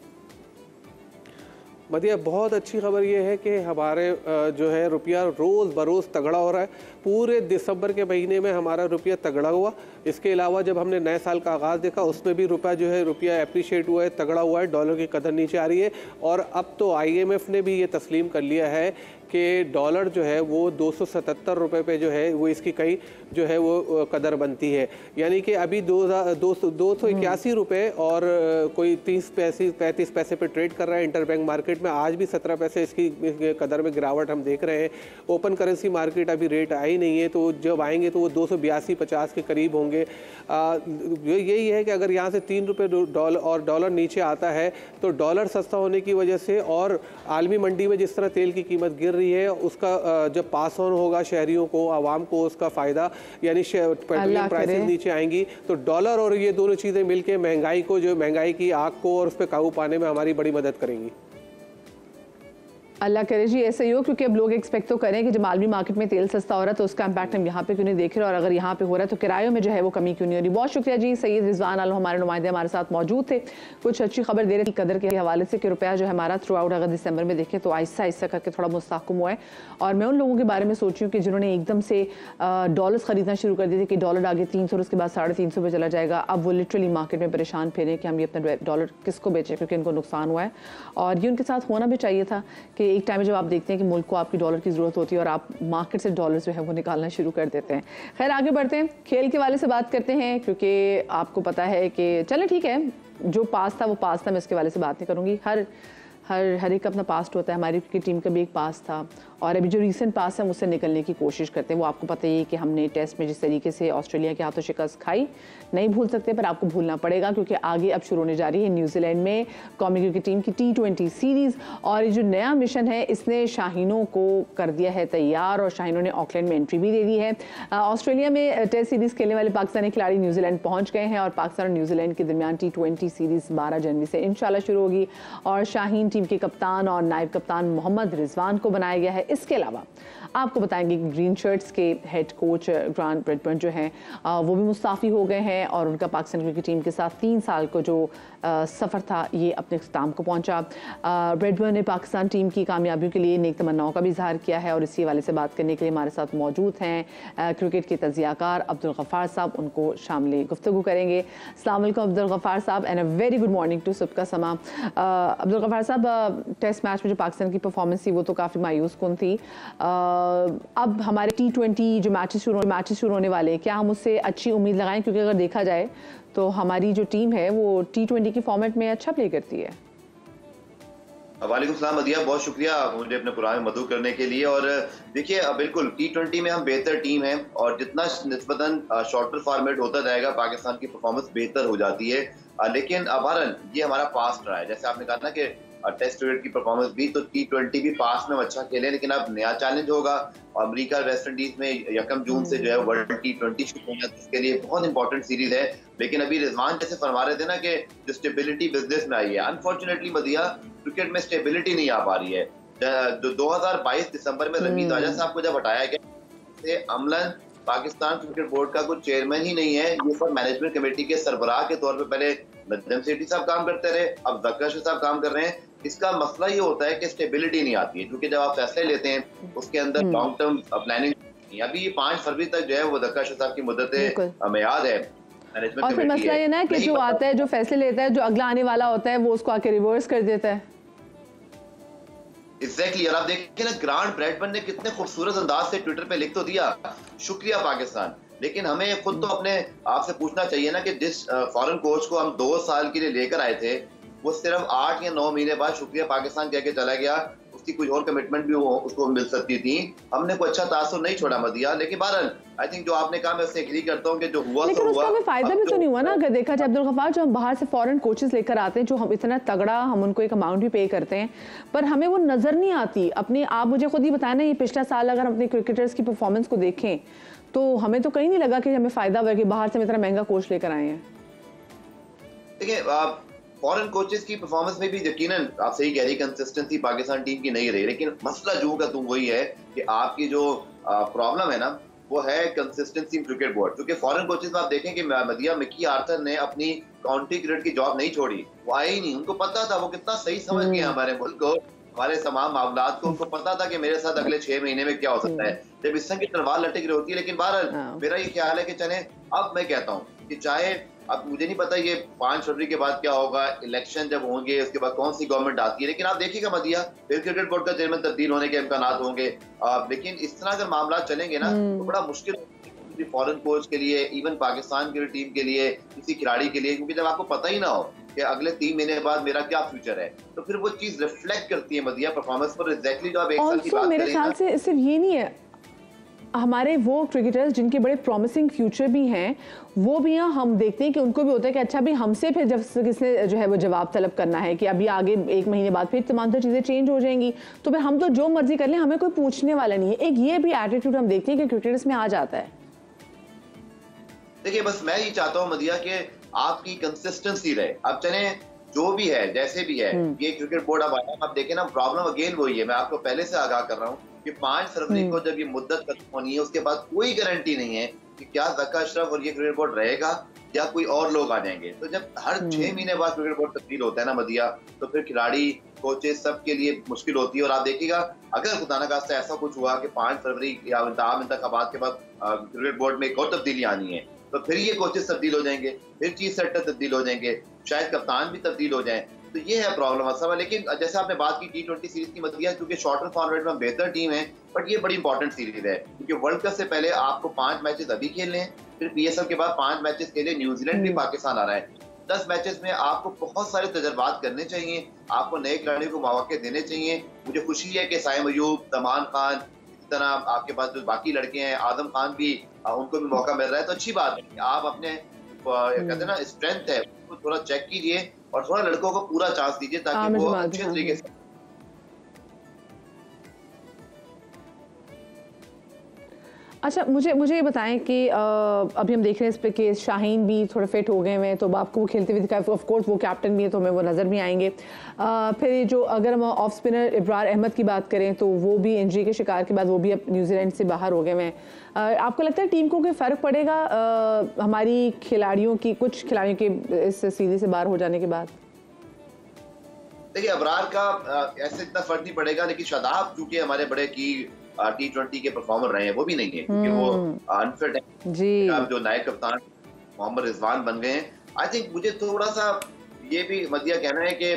मदिया, बहुत अच्छी खबर ये है कि हमारे जो है रुपया रोज़ बरोज़ तगड़ा हो रहा है। पूरे दिसंबर के महीने में हमारा रुपया तगड़ा हुआ। इसके अलावा जब हमने नए साल का आगाज़ देखा उसमें भी रुपया अप्रिशिएट हुआ है, तगड़ा हुआ है, डॉलर की कदर नीचे आ रही है। और अब तो IMF ने भी ये तस्लीम कर लिया है कि डॉलर जो है वो 277 रुपये पे जो है वो इसकी कहीं जो है वो कदर बनती है, यानी कि अभी 281 रुपये और कोई 35 पैसे पे ट्रेड कर रहा है इंटरबैंक मार्केट में। आज भी 17 पैसे इसकी कदर में गिरावट हम देख रहे हैं। ओपन करेंसी मार्केट अभी रेट आई नहीं है, तो जब आएंगे तो वो 282-50 के करीब होंगे। यही है कि अगर यहाँ से 3 रुपये डॉलर नीचे आता है तो डॉलर सस्ता होने की वजह से और आलमी मंडी में जिस तरह तेल की कीमत गिर रही है उसका जब पास ऑन होगा शहरियों को, आवाम को उसका फ़ायदा, यानी पेट्रोलियम प्राइसेस नीचे आएंगी तो डॉलर और ये दोनों चीज़ें मिलके महंगाई की आग को और उस पर काबू पाने में हमारी बड़ी मदद करेंगी। अल्लाह करे जी ऐसा ही हो, क्योंकि अब लोग एक्सपेक्ट तो करें कि जब आलमी मार्केट में तेल सस्ता हो रहा है तो उसका इम्पैक्ट हम यहाँ पे क्यों नहीं देख रहे, और अगर यहाँ पे हो रहा है तो किरायों में जो है वो कमी क्यों नहीं हो रही। बहुत शुक्रिया जी, सैयद रिजवान आलम हमारे नुमाइंदे हमारे साथ मौजूद थे, कुछ अच्छी खबर दे रहे थे कदर के हवाले से कि रुपया जो है हमारा थ्रू आउट अगर दिसंबर में देखें तो आहिस्ता आहिस्ता करके थोड़ा मुस्तहकम हुआ है। और मैं उन लोगों के बारे में सोच रही हूँ कि जिन्होंने एकदम से डॉलर्स खरीदना शुरू कर दिए थे कि डॉलर आगे 300 और उसके बाद 350 पे चला जाएगा, अब वो लिटरली मार्केट में परेशान फिरे कि हम ये अपना डॉलर किसको बेचें, क्योंकि इनको नुकसान हुआ है। और ये उनके साथ होना भी चाहिए था कि एक टाइम जब आप देखते हैं कि मुल्क को आपकी डॉलर की ज़रूरत होती है और आप मार्केट से डॉलर जो है वो निकालना शुरू कर देते हैं। खैर आगे बढ़ते हैं, खेल के वाले से बात करते हैं, क्योंकि आपको पता है कि चलें ठीक है जो पास था वो पास था, मैं इसके वाले से बात नहीं करूँगी। हर एक अपना पास्ट होता है, हमारी क्रिकेट टीम का भी एक पास था और अभी जो रीसेंट पास है उससे निकलने की कोशिश करते हैं। वो आपको पता ही है कि हमने टेस्ट में जिस तरीके से ऑस्ट्रेलिया के हाथों शिकस्त खाई, नहीं भूल सकते पर आपको भूलना पड़ेगा, क्योंकि आगे अब शुरू होने जा रही है न्यूजीलैंड में कौमी क्रिकेट टीम की T20 सीरीज़। और ये जो नया मिशन है इसने शाहीनों को कर दिया है तैयार और शाहीनों ने ऑकलैंड में एंट्री भी दे दी है। ऑस्ट्रेलिया में टेस्ट सीरीज़ खेलने वाले पाकिस्तानी खिलाड़ी न्यूजीलैंड पहुँच गए हैं और पाकिस्तान और न्यूजीलैंड के दरमियान T20 सीरीज़ 12 जनवरी से इंशाल्लाह शुरू होगी और शाहीन टीम के कप्तान और नायब कप्तान मोहम्मद रिजवान को बनाया गया है। इसके अलावा आपको बताएंगे कि ग्रीन शर्ट्स के हेड कोच ग्रांट ब्रैडबर्न जो हैं वो भी मुस्ताफ़ी हो गए हैं और उनका पाकिस्तान क्रिकेट टीम के साथ 3 साल को जो सफ़र था ये अपने इख्तिताम को पहुंचा। ब्रैडबर्न ने पाकिस्तान टीम की कामयाबियों के लिए नेक तमन्नाओं का भी इजहार किया है और इसी वाले से बात करने के लिए हमारे साथ मौजूद हैं क्रिकेट के तजियाकार अब्दुल गफ़ार साहब, उनको शामिल गुफ्तगू करेंगे। अस्सलाम वालेकुम अब्दुल गफ़ार साहब and a very good morning to सबका समा। अब्दुल गफ़ार साहब, टेस्ट मैच में जो पाकिस्तान की परफॉर्मेंस थी वो तो काफ़ी मायूस कुन थी। अब हमारे T20 जो मैचेस शुरू होने वाले हैं, क्या हम उससे अच्छी उम्मीद लगाएं, क्योंकि अगर देखा जाए तो हमारी जो टीम है वो T20 की फॉर्मेट में अच्छा प्ले करती है। वालेकुम सलाम मदिया, बहुत शुक्रिया मुझे अपने प्रोग्राम में मदद करने के लिए। और देखिए बिल्कुल T20 में हम बेहतर टीम है और जितना निस्बतन शॉर्टर फॉर्मेट होता जाएगा पाकिस्तान की परफॉर्मेंस बेहतर हो जाती है। लेकिन भारत ये हमारा पास्ट रहा है, जैसे आपने कहा ना कि टेस्ट क्रिकेट की परफॉर्मेंस भी, तो T20 भी पास में अच्छा खेले, लेकिन अब नया चैलेंज होगा। अमेरिका वेस्ट इंडीज में 1 जून से जो है वर्ल्ड T20 शुरू होना है, इसके लिए बहुत इंपॉर्टेंट सीरीज है। लेकिन अभी रिजवान जैसे फरमा रहे थे ना कि जो स्टेबिलिटी बिजनेस में आई है, अनफॉर्चुनेटली मदिया क्रिकेट में स्टेबिलिटी नहीं आ पा रही है। 2022 दिसंबर में रमीज राजा साहब को जब हटाया गया, अमलन पाकिस्तान क्रिकेट बोर्ड का कोई चेयरमैन ही नहीं है, ये पर मैनेजमेंट कमेटी के सरबराह के तौर पे पहले नजम सेठी साहब काम करते रहे, अब जक्कर साहब काम कर रहे हैं। इसका मसला ये होता है कि स्टेबिलिटी नहीं आती है, क्योंकि जब आप फैसले लेते हैं उसके अंदर लॉन्ग टर्म प्लानिंग। अभी 5 फरवरी तक जो है वो जक्कर साहब की मुद्दत मियाद है। और फिर मसला ये ना कि जो आता है, जो फैसले लेता है, जो अगला आने वाला होता है वो उसको आके रिवर्स कर देता है। एग्जैक्टली। और आप देखिए ना, ग्रांट ब्रैडबर्न ने कितने खूबसूरत अंदाज से ट्विटर पे लिख तो दिया, शुक्रिया पाकिस्तान। लेकिन हमें खुद तो अपने आपसे पूछना चाहिए ना कि जिस फॉरेन कोच को हम 2 साल के लिए लेकर आए थे, वो सिर्फ 8 या 9 महीने बाद शुक्रिया पाकिस्तान कह के चला गया। उसकी कुछ और कमिटमेंट भी उसको मिल सकती थी। हमने कोई अच्छा तासुर नहीं छोड़ा मदिया। लेकिन बहरहाल आई थिंक जो आपने कहा मैं उससे एग्री करता हूँ कि जो हुआ लेकिन उसका हमें फायदा भी तो नहीं हुआ ना। अगर देखा जाए अब्दुल गफ्फार, जो हम बाहर से फॉरेन कोचेस लेकर आते हैं, जो हम इतना तगड़ा हम उनको एक अमाउंट भी पे करते हैं, पर हमें वो नजर नहीं आती अपनी। आप मुझे खुद ही बताया ना, ये पिछला साल अगर हम अपने क्रिकेटर्स की परफॉर्मेंस को देखें तो हमें तो कहीं नहीं लगा कि हमें फायदा हुआ कि बाहर से हम इतना महंगा कोच लेकर आए हैं। देखिए फॉरेन कोचेस की परफॉर्मेंस में भी यकीनन आप सही कह रही, कंसिस्टेंसी पाकिस्तान टीम की नहीं रही। लेकिन मसला जो का तुम वही है कि आपकी जो प्रॉब्लम है ना, वो है कंसिस्टेंसी इन क्रिकेट बोर्ड। क्योंकि फॉरेन कोचेस में आप देखें कि मदिया मिकी आर्थर ने अपनी काउंटी क्रिकेट की जॉब नहीं छोड़ी, वो आए ही नहीं। उनको पता था, वो कितना सही समझ गए हमारे मुल्क को हमारे तमाम मामलात को, उनको पता था कि मेरे साथ अगले 6 महीने में क्या हो सकता है, जब इस तरह की तलवार लटक रही होती है। लेकिन बहरहाल मेरा ये ख्याल है कि चले, अब मैं कहता हूँ कि चाहे, अब मुझे नहीं पता ये 5 फरवरी के बाद क्या होगा, इलेक्शन जब होंगे उसके बाद कौन सी गवर्नमेंट आती है, लेकिन आप देखिएगा मदिया, फिर क्रिकेट बोर्ड का चेयरमैन तब्दील होने के इम्कान होंगे। लेकिन इस तरह अगर मामला चलेंगे ना तो बड़ा मुश्किल किसी फॉरेन कोच के लिए, इवन पाकिस्तान की टीम के लिए, किसी खिलाड़ी के लिए, क्योंकि जब आपको पता ही ना हो कि अगले 3 महीने बाद मेरा क्या फ्यूचर है, तो फिर वो चीज रिफ्लेक्ट करती है मदिया परफॉर्मेंस पर। एग्जैक्टली जो आप एक साल की बात मेरे ख्याल से सिर्फ ये नहीं है, हमारे वो क्रिकेटर्स जिनके बड़े प्रॉमिसिंग फ्यूचर भी हैं, वो भी हम देखते हैं कि उनको भी होता है कि अच्छा भी हमसे फिर जब किसने जो है वो जवाब तलब करना है कि अभी आगे 1 महीने बाद फिर तमाम तो चीज़ें चेंज हो जाएंगी, तो फिर हम तो जो मर्जी कर लें, हमें कोई पूछने वाला नहीं है। एक ये भी एटीट्यूड हम देखते हैं कि क्रिकेटर्स में आ जाता है। देखिए, बस मैं ये चाहता हूँ मदिया कि आपकी कंसिस्टेंसी रहे। अब चले जो भी है, जैसे भी है, ये क्रिकेट बोर्ड अब आया, अब देखें ना, प्रॉब्लम अगेन वही है। मैं आपको पहले से आगाह कर रहा हूँ कि 5 फरवरी को जब ये मुद्दत खत्म होनी है, उसके बाद कोई गारंटी नहीं है कि क्या ज़का अशरफ और ये क्रिकेट बोर्ड रहेगा या कोई और लोग आ जाएंगे। तो जब हर 6 महीने बाद क्रिकेट बोर्ड तब्दील होता है ना मदिया, तो फिर खिलाड़ी, कोचेस, सबके लिए मुश्किल होती है। और आप देखिएगा, अगर खुदा न खास्ता ऐसा कुछ हुआ कि 5 फरवरी या आम इंतखाबात के बाद क्रिकेट बोर्ड में एक और तब्दीली आनी है, तो फिर ये कोचेस तब्दील हो जाएंगे, फिर चीफ सेक्टर तब्दील हो जाएंगे, शायद कप्तान भी तब्दील हो जाए। तो ये है प्रॉब्लम असल। लेकिन जैसे आपने बात की T20 सीरीज की मदिया, क्योंकि शॉर्टर फॉर्मेट में बेहतर टीम है, बट ये बड़ी इंपॉर्टेंट सीरीज है, क्योंकि वर्ल्ड कप से पहले आपको 5 मैचेस अभी खेलने हैं, फिर PSL के बाद 5 मैचेस खेले, न्यूजीलैंड भी पाकिस्तान आ रहा है। 10 मैचेस में आपको बहुत सारे तजर्बात करने चाहिए, आपको नए खिलाड़ियों को मौके देने चाहिए। मुझे खुशी है कि साइम अयूब, तमान खान, इसी तरह आपके पास जो बाकी लड़के हैं, आदम खान भी, उनको भी मौका मिल रहा है। तो अच्छी बात है कि आप अपने कहते हैं ना स्ट्रेंथ है उसको थोड़ा चेक कीजिए और थोड़ा लड़कों को पूरा चांस दीजिए ताकि वो अच्छे तरीके से। अच्छा, मुझे ये बताएं कि अभी हम देख रहे हैं इस पे कि शाहीन भी थोड़ा फिट हो गए हैं, तो आपको वो खेलते हुए दिखाए, ऑफ कोर्स वो कैप्टन भी है तो हमें वो नज़र भी आएंगे। फिर जो अगर हम ऑफ स्पिनर इब्रार अहमद की बात करें तो वो भी इंजरी के शिकार के बाद वो भी अब न्यूजीलैंड से बाहर हो गए हैं। आपको लगता है टीम को कोई फ़र्क पड़ेगा हमारी खिलाड़ियों की, कुछ खिलाड़ियों के इस सीरीज से बाहर हो जाने के बाद? देखिए, अबरार का ऐसे इतना फर्क नहीं पड़ेगा, लेकिन शादाब चूंकि हमारे बड़े की T20 के परफॉर्मर रहे हैं, वो भी नहीं है क्योंकि वो अनफिट है जी। अब जो नायब कप्तान मोहम्मद रिजवान बन गए हैं, आई थिंक मुझे थोड़ा सा ये भी मदिया कहना है कि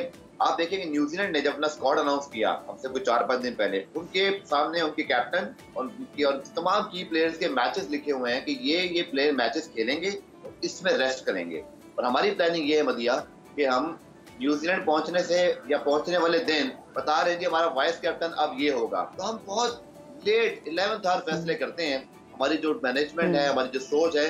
आप देखेंगे न्यूजीलैंड ने जब अपना स्क्वाड अनाउंस किया हमसे कुछ 4-5 दिन पहले, उनके सामने उनके कैप्टन और तमाम की प्लेयर्स के मैचेस लिखे हुए हैं कि ये प्लेयर मैचेस खेलेंगे और इसमें रेस्ट करेंगे। और हमारी प्लानिंग ये है मदिया कि हम न्यूजीलैंड पहुंचने से या पहुंचने वाले दिन बता रहे हैं कि हमारा वाइस कैप्टन अब ये होगा। तो हम बहुत लेट 11th आवर फैसले करते हैं। हमारी जो मैनेजमेंट है, हमारी जो सोच है,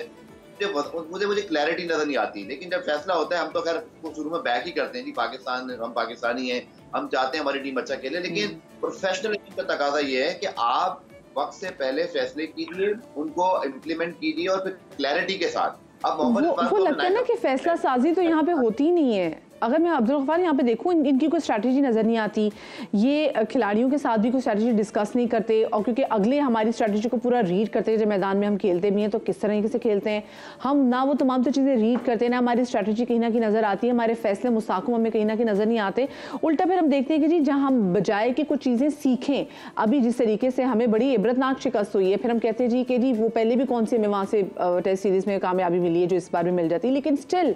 मुझे क्लैरिटी नजर नहीं आती। लेकिन जब फैसला होता है, हम तो खैर शुरू में बैक ही करते हैं जी, पाकिस्तान, हम पाकिस्तानी हैं, हम चाहते हैं हमारी टीम अच्छा खेले। लेकिन प्रोफेशनलिज्म का तकाजा ये है कि आप वक्त से पहले फैसले कीजिए, उनको इम्प्लीमेंट कीजिए और फिर क्लैरिटी के साथ। अब वो लगता है ना कि फैसला साजी तो यहाँ पे होती ही नहीं है। अगर मैं अब्दुल गफ्फार यहाँ पे देखूँ, इनकी कोई स्ट्रैटेजी नज़र नहीं आती, ये खिलाड़ियों के साथ भी कोई स्ट्रैटेजी डिस्कस नहीं करते, और क्योंकि अगले हमारी स्ट्रैटेजी को पूरा रीड करते हैं, जब मैदान में हम खेलते भी हैं तो किस तरीके से खेलते हैं हम, ना वो तमाम तो चीज़ें रीड करते हैं, ना हमारी स्ट्रैटेजी कहीं ना कहीं नज़र आती है, हमारे फैसले मुस्ताकम हमें कहीं ना कहीं नज़र नहीं आते। उल्टा फिर हम देखते हैं कि जी जहाँ हम बजाय कि कुछ चीज़ें सीखें, अभी जिस तरीके से हमें बड़ी इबरतनाक शिकस्त हुई है, फिर हम कहते हैं जी कि जी वो पहले भी कौन सी हमें वहाँ से टेस्ट सीरीज़ में कामयाबी मिली है जो इस बार भी मिल जाती है, लेकिन स्टिल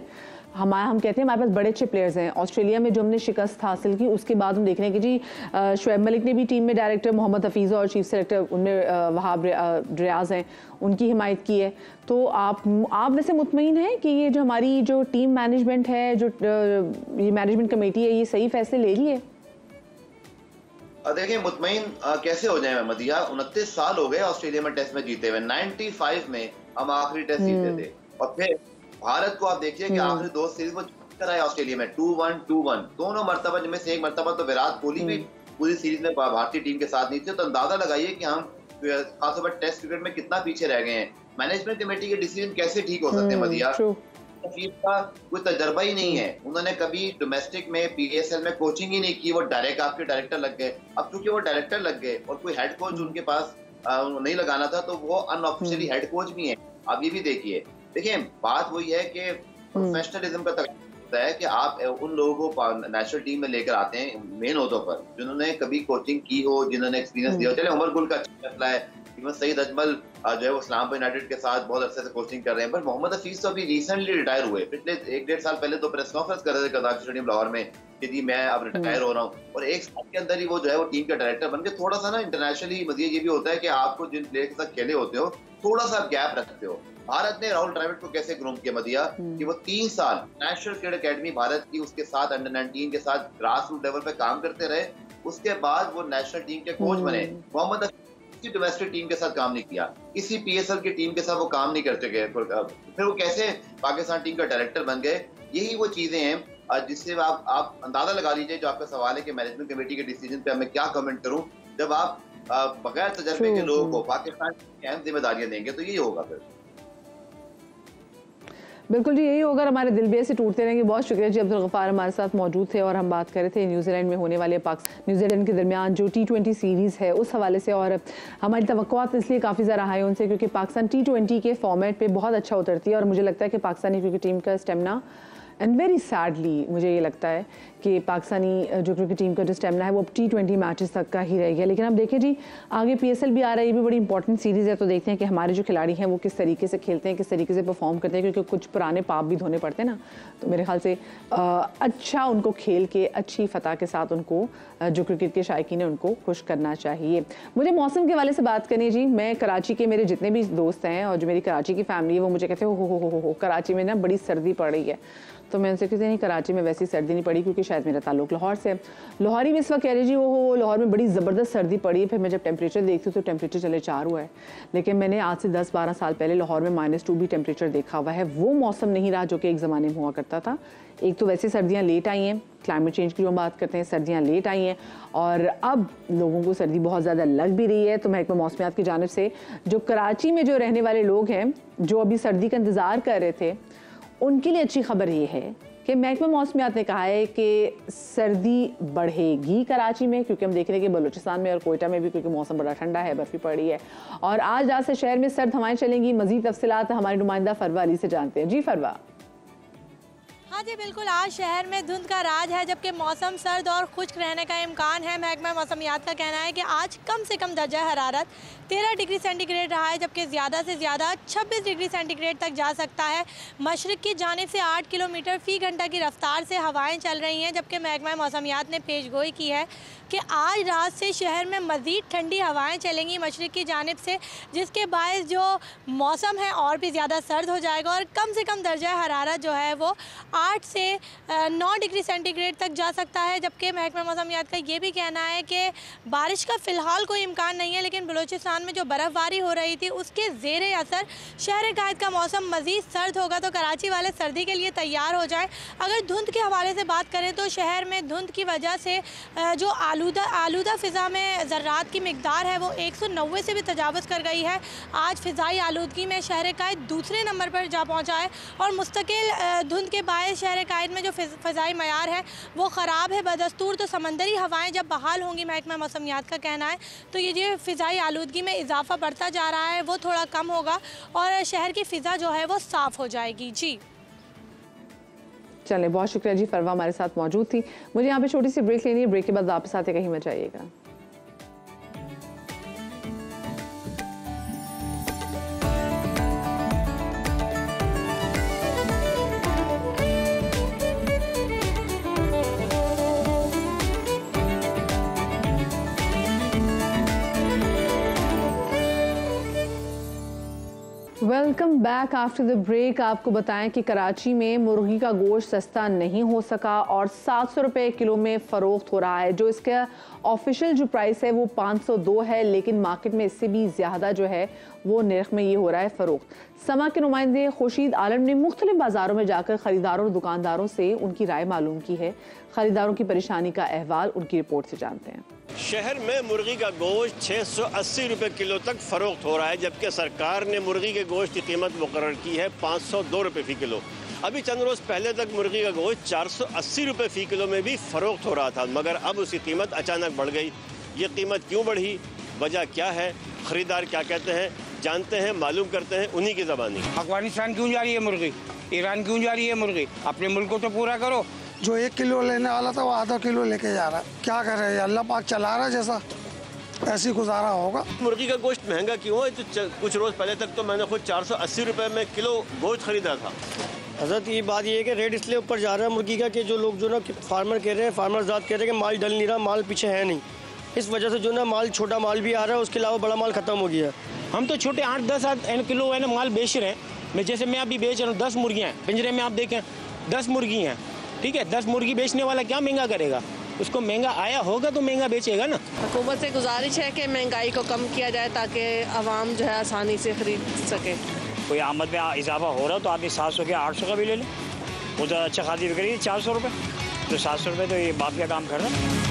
हम कहते हैं हमारे पास बड़े अच्छे प्लेयर्स हैं। ऑस्ट्रेलिया में जो हमने शिकस्त हासिल की, उसके बाद हम देख रहे हैं कि जी शुएब मलिक ने भी टीम में, डायरेक्टर मोहम्मद हफीज़ और चीफ सेलेक्टर उनमें वहाब रियाज हैं, उनकी हिमायत की है। तो आप वैसे मुतमईन हैं कि ये जो हमारी जो टीम मैनेजमेंट है, जो ये मैनेजमेंट कमेटी है, ये सही फैसले ले रही है? देखिए, मुतमईन कैसे हो जाए मदिया, 29 साल हो गए ऑस्ट्रेलिया में टेस्ट में जीते हुए। 95 में हम आखिरी टेस्ट जीते थे, और फिर भारत को आप देखिए कि आखिरी 2 सीरीज वो कराए ऑस्ट्रेलिया में 2-1 दोनों मरतबा, जिनमें से एक मरतबा तो विराट कोहली भी पूरी सीरीज में भारतीय टीम के साथ नहीं थे। तो अंदाजा लगाइए कि हम खासतौर पर टेस्ट क्रिकेट में कितना पीछे रह गए हैं। मैनेजमेंट कमेटी के डिसीजन कैसे ठीक हो सकते हैं मदिया? का कोई तजर्बा ही नहीं है, उन्होंने कभी डोमेस्टिक में PSL में कोचिंग ही नहीं की, वो डायरेक्ट आपके डायरेक्टर लग गए। अब क्योंकि वो डायरेक्टर लग गए और कोई हेड कोच उनके पास नहीं लगाना था, तो वो अनऑफिशियली हेड कोच भी है। आप ये भी देखिए, बात वही है कि प्रोफेशनलिज्म का होता है कि आप उन लोगों को नेशनल टीम में लेकर आते हैं मेन ओहदों पर, जिन्होंने कभी कोचिंग की हो, जिन्होंने एक्सपीरियंस दिया हो। चले उमर गुल का अच्छा फैसला है, इवन सईद अजमल जो है वो इस्लामाबाद यूनाइटेड के साथ बहुत अरसे से कोचिंग कर रहे हैं, पर मोहम्मद हफीज तो अभी रिसेंटली रिटायर हुए। पिछले 1-1.5 साल पहले तो प्रेस कॉन्फ्रेंस कर रहे थे कज़ाकी स्टेडियम लाहौर में कि जी मैं अब रिटायर हो रहा हूँ, और 1 साल के अंदर ही वो जो है वो टीम का डायरेक्टर बन के। थोड़ा सा ना इंटरनेशनली मज़ीद ये भी होता है कि आपको जिन प्लेयर के साथ खेले होते हो थोड़ा सा गैप रखते हो। भारत ने राहुल द्रविड़ को कैसे ग्रूम किया मदिया कि वो 3 साल नेशनल क्रिकेट अकेडमी भारत की, उसके साथ अंडर 19 के साथ ग्रास रूट लेवल पे काम करते रहे, उसके बाद वो नेशनल टीम के कोच बने। मोहम्मद किसी डोमेस्टिक टीम के साथ काम नहीं किया, किसी पीएसएल की टीम के साथ वो काम नहीं करते गए, फिर वो कैसे पाकिस्तान टीम का डायरेक्टर बन गए। यही वो चीजें हैं जिससे आप अंदाजा लगा लीजिए। जो आपका सवाल है कि मैनेजमेंट कमेटी के डिसीजन पे मैं क्या कमेंट करूं, जब आप बगैर तजर्बे के लोगों को पाकिस्तान की अहम जिम्मेदारियां देंगे तो यही होगा फिर। बिल्कुल जी, यही होगा। हमारे दिल बेस से टूटते रहेंगे। बहुत शुक्रिया जी, अब्दुल गफ्फार हमारे साथ मौजूद थे और हम बात कर रहे थे न्यूजीलैंड में होने वाले न्यूजीलैंड के दरमियान जो T20 सीरीज़ है उस हवाले से, और हमारी तवक्कुआत इसलिए काफ़ी ज़्यादा हाई उनसे क्योंकि पाकिस्तान T20 के फॉर्मेट पे बहुत अच्छा उतरती है, और मुझे लगता है कि पाकिस्तानी क्रिकेट टीम का स्टेमिना, एंड वेरी सैडली मुझे ये लगता है कि पाकिस्तानी जो क्रिकेट टीम का जो स्टेमिना है वो T20 मैचेस तक का ही रह गया। लेकिन अब देखिए जी, आगे PSL भी आ रहा है, ये भी बड़ी इंपॉर्टेंट सीरीज़ है, तो देखते हैं कि हमारे जो खिलाड़ी हैं वो किस तरीके से खेलते हैं, किस तरीके से परफॉर्म करते हैं, क्योंकि कुछ पुराने पाप भी धोने पड़ते हैं ना। तो मेरे ख्याल से अच्छा उनको खेल के अच्छी फतह के साथ उनको जो क्रिकेट के शायकीन है उनको खुश करना चाहिए। मुझे मौसम के वाले से बात करनी जी। मैं कराची के, मेरे जितने भी दोस्त हैं और जो मेरी कराची की फैमिली है वो मुझे कहते हैं हो कराची में ना बड़ी सर्दी पड़ रही है। तो मैं उनसे कहती नहीं, कराची में वैसी सर्दी नहीं पड़ी क्योंकि शायद मेरा ताल्लुक लाहौर से। लाहौरी में इस वक्त कह रही जी वो लाहौर में बड़ी ज़बरदस्त सर्दी पड़ी है। फिर मैं जब टेम्परेचर देखती हूँ तो टेम्परेचर चले 4 हुआ है, लेकिन मैंने आज से 10-12 साल पहले लाहौर में -2 भी टेम्परेचर देखा हुआ है। वो मौसम नहीं रहा जो कि एक ज़माने में हुआ करता था। एक तो वैसे सर्दियाँ लेट आई हैं, क्लाइमेट चेंज की जो हम बात करते हैं, सर्दियाँ लेट आई हैं और अब लोगों को सर्दी बहुत ज़्यादा लग भी रही है। तो महकमा मौसमियात की जानिब से जो कराची में जो रहने वाले लोग हैं जो अभी सर्दी का इंतज़ार कर रहे थे, उनके लिए अच्छी खबर ये है कि महकमा मौसमियात ने कहा है कि सर्दी बढ़ेगी कराची में, क्योंकि हम देख रहे हैं कि बलूचिस्तान में और कोयटा में भी क्योंकि मौसम बड़ा ठंडा है, बर्फी पड़ी है, और आज रात से शहर में सर्द हवाएं चलेंगी। मजीद तफसीलात हमारी नुमाइंदा फरवा अली से जानते हैं। जी फरवा। हाँ जी बिल्कुल, आज शहर में धुंध का राज है, जबकि मौसम सर्द और खुश्क रहने का इम्कान है। महकमा मौसमियात का कहना है कि आज कम से कम दर्जा हरारत 13 डिग्री सेंटीग्रेड रहा है, जबकि ज़्यादा से ज़्यादा 26 डिग्री सेंटीग्रेड तक जा सकता है। मशरिक़ की जानिब से 8 किलोमीटर फ़ी घंटा की रफ्तार से हवाएं चल रही हैं, जबकि महकमा मौसमियात ने पेशगोई की है कि आज रात से शहर में मज़ीद ठंडी हवाएं चलेंगी मशरिक़ की जानिब से, जिसके बायस जो मौसम है और भी ज़्यादा सर्द हो जाएगा और कम से कम दर्जा हरारत जो है वो 8 से 9 डिग्री सेंटीग्रेड तक जा सकता है। जबकि महकमा मौसमियात का ये भी कहना है कि बारिश का फ़िलहाल कोई इम्कान नहीं है, लेकिन बलूचिस्तान में जो बर्फ़बारी हो रही थी उसके ज़ेरे असर शहर कायद का मौसम मज़ीद सर्द होगा, तो कराची वाले सर्दी के लिए तैयार हो जाएं। अगर धुंध के हवाले से बात करें तो शहर में धुंध की वजह से जो आलूदा फ़िज़ा में ज़र्रात की मिकदार है वो 190 से भी तजावज़ कर गई है। आज फ़िज़ाई आलूदगी में शहर कायद दूसरे नंबर पर जा पहुँचा है और मुस्तकिल धुंध के बायस शहर कायद में जो फ़िज़ाई मयार है वो ख़राब है। बदस्तूर तो समंदरी हवाएं जब बहाल होंगी, महकमा मौसमियात का कहना है, तो ये जो फ़िज़ाई आलूदगी में इजाफा बढ़ता जा रहा है वो थोड़ा कम होगा और शहर की फ़िज़ा जो है वो साफ़ हो जाएगी। जी चलें, बहुत शुक्रिया जी। फरवा हमारे साथ मौजूद थी। मुझे यहाँ पे छोटी सी ब्रेक लेनी है, ब्रेक के बाद वापस आते कहीं मत जाइएगा। Welcome back after the break. आपको बताएं कि कराची में मुर्गी का गोश्त सस्ता नहीं हो सका और 700 रुपये किलो में फ़रोख्त हो रहा है। जो इसका ऑफिशियल जो प्राइस है वो 502 है, लेकिन मार्केट में इससे भी ज़्यादा जो है वो नर्ख में ये हो रहा है फ़रोख्त। समा के नुमाइंदे खुर्शीद आलम ने मुख्तलिफ बाज़ारों में जाकर ख़रीदारों और दुकानदारों से उनकी राय मालूम की है। ख़रीदारों की परेशानी का अहवाल उनकी रिपोर्ट से जानते हैं। शहर में मुर्गी का गोश्त 680 रुपये किलो तक फ़रोख्त हो रहा है, जबकि सरकार ने मुर्गी के गोश्त की कीमत मुकर्रर की है 502 रुपये फ़ी किलो। अभी चंद रोज़ पहले तक मुर्गी का गोश्त 480 रुपये फ़ी किलो में भी फ़रोख्त हो रहा था, मगर अब उसकी कीमत अचानक बढ़ गई। ये कीमत क्यों बढ़ी, वजह क्या है, ख़रीदार क्या कहते हैं, जानते हैं, मालूम करते हैं उन्हीं की ज़बानी। अफगानिस्तान क्यों जा रही है मुर्गी, ईरान क्यों जा रही है मुर्गी, अपने मुल्क को तो पूरा करो। जो 1 किलो लेने वाला था वो आधा किलो लेके जा रहा है, क्या कर रहे हैं, अल्लाह पाक चला रहा है, जैसा ऐसी गुजारा होगा। मुर्गी का गोश्त महंगा क्यों है? तो कुछ रोज़ पहले तक तो मैंने खुद 480 रुपये में किलो गोश्त खरीदा था। हज़रत ये बात ये है कि रेट इसलिए ऊपर जा रहा है मुर्गी का कि जो लोग जो ना फार्मर कह रहे हैं, फार्मर ज़ात कह रहे हैं कि माल डल नहीं रहा, माल पीछे है नहीं, इस वजह से जो ना माल छोटा माल भी आ रहा है, उसके अलावा बड़ा माल ख़त्म हो गया है। हम तो छोटे 8-10 किलो है ना माल बेच रहे हैं। जैसे मैं अभी बेच रहा हूँ 10 मुर्गियाँ हैं पिंजरे में, आप देखें 10 मुर्गी हैं, ठीक है। 10 मुर्गी बेचने वाला क्या महंगा करेगा, उसको महंगा आया होगा तो महंगा बेचेगा ना। हुकूमत से गुजारिश है कि महंगाई को कम किया जाए ताकि आवाम जो है आसानी से खरीद सके। कोई आमद में इजाफा हो रहा हो तो आदमी 700 के 800 का भी ले ले, वो तो अच्छा खासी बिक रही है 400 रुपये, तो 700 रुपये तो ये बाप का काम कर रहा है।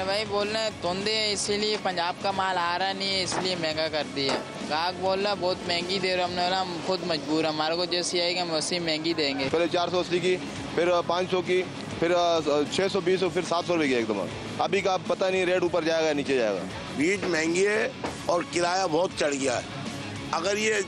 भाई बोल रहे हैं धुंधे है इसीलिए पंजाब का माल आ रहा नहीं है, इसलिए महंगा कर दिया। ग्राहक बोल रहा बहुत महंगी दे रहे, हमने बोला हम खुद मजबूर, हमारे को जैसी आएगी हम वैसी महंगी देंगे। पहले 480 की, फिर 500 की, फिर 620, फिर 700 रुपये की एकदम। अभी का पता नहीं रेट ऊपर जाएगा नीचे जाएगा। बीज महंगी है और किराया बहुत चढ़ गया है, अगर ये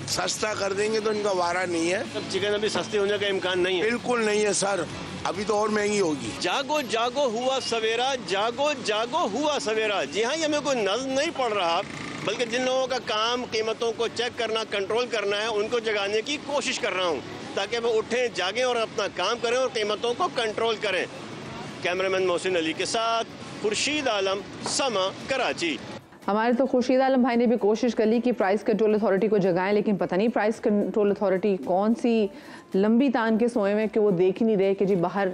सस्ता कर देंगे तो इनका वारा नहीं है। अब चिकन अभी सस्ती होने का इम्कान नहीं है, बिल्कुल नहीं है सर, अभी तो और महंगी होगी। जागो जागो हुआ सवेरा, जागो जागो हुआ सवेरा। जी हाँ, ये हमें कोई नज़र नहीं पड़ रहा, बल्कि जिन लोगों का काम कीमतों को चेक करना, कंट्रोल करना है, उनको जगाने की कोशिश कर रहा हूँ ताकि वो उठें, जागें और अपना काम करें और कीमतों को कंट्रोल करें। कैमरामैन मोहसिन अली के साथ खुर्शीद आलम, समा, कराची। हमारे तो खुर्शीद आलम भाई ने भी कोशिश कर ली कि प्राइस कंट्रोल अथॉरिटी को जगाएं, लेकिन पता नहीं प्राइस कंट्रोल अथॉरिटी कौन सी लंबी तान के सोए में कि वो देख ही नहीं रहे कि जी बाहर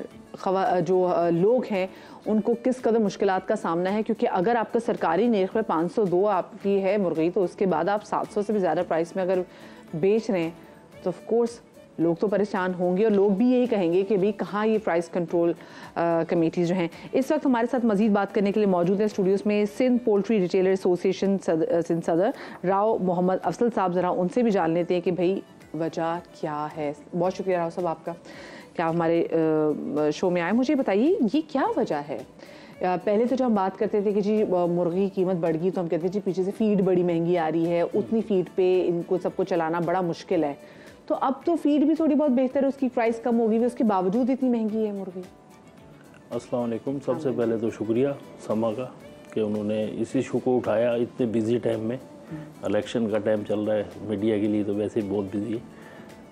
जो लोग हैं उनको किस कदर मुश्किलात का सामना है। क्योंकि अगर आपका सरकारी नर्ख पे 502 आपकी है मुर्गी, तो उसके बाद आप 700 से भी ज़्यादा प्राइस में अगर बेच रहे हैं तो ऑफ कोर्स लोग तो परेशान होंगे और लोग भी यही कहेंगे कि भाई कहाँ ये प्राइस कंट्रोल कमेटी जो हैं। इस वक्त हमारे साथ मजीद बात करने के लिए मौजूद है स्टूडियोज़ में Sindh poultry retailer association Sindh सदर राव मोहम्मद अफसल साहब। ज़रा उनसे भी जान लेते हैं कि भाई वजह क्या है। बहुत शुक्रिया राव साहब आपका कि आप हमारे शो में आए। मुझे बताइए ये क्या वजह है। पहले तो जब हम बात करते थे कि जी मुर्गी की कीमत बढ़ गई तो हम कहते थे जी पीछे से फीड बड़ी महंगी आ रही है, उतनी फीड पे इनको सबको चलाना बड़ा मुश्किल है। तो अब तो फीड भी थोड़ी बहुत बेहतर है, उसकी प्राइस कम होगी, उसके बावजूद इतनी महंगी है मुर्गी। अस्सलाम वालेकुम। सबसे पहले तो शुक्रिया समा का कि उन्होंने इस इशू को उठाया इतने बिजी टाइम में। इलेक्शन का टाइम चल रहा है, मीडिया के लिए तो वैसे ही बहुत बिजी है।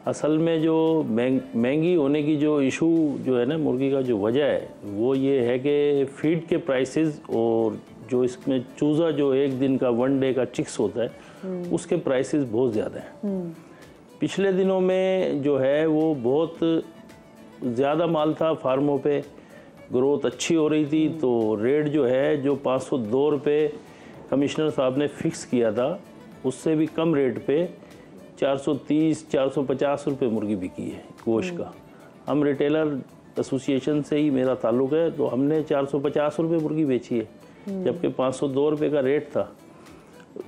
असल में जो महंगी होने की जो इशू जो है ना मुर्गी का जो वजह है वो ये है कि फीड के प्राइसेस और जो इसमें चूज़ा जो एक दिन का 1 डे का चिक्स होता है उसके प्राइसेस बहुत ज़्यादा हैं। पिछले दिनों में जो है वो बहुत ज़्यादा माल था फार्मों पे, ग्रोथ अच्छी हो रही थी, तो रेट जो है जो 502 रुपये कमिश्नर साहब ने फ़िक्स किया था उससे भी कम रेट पे 430-450 रुपये मुर्गी बिकी है गोश्त का। हम रिटेलर एसोसिएशन से ही मेरा ताल्लुक़ है, तो हमने 450 रुपये मुर्गी बेची है जबकि 502 रुपये का रेट था।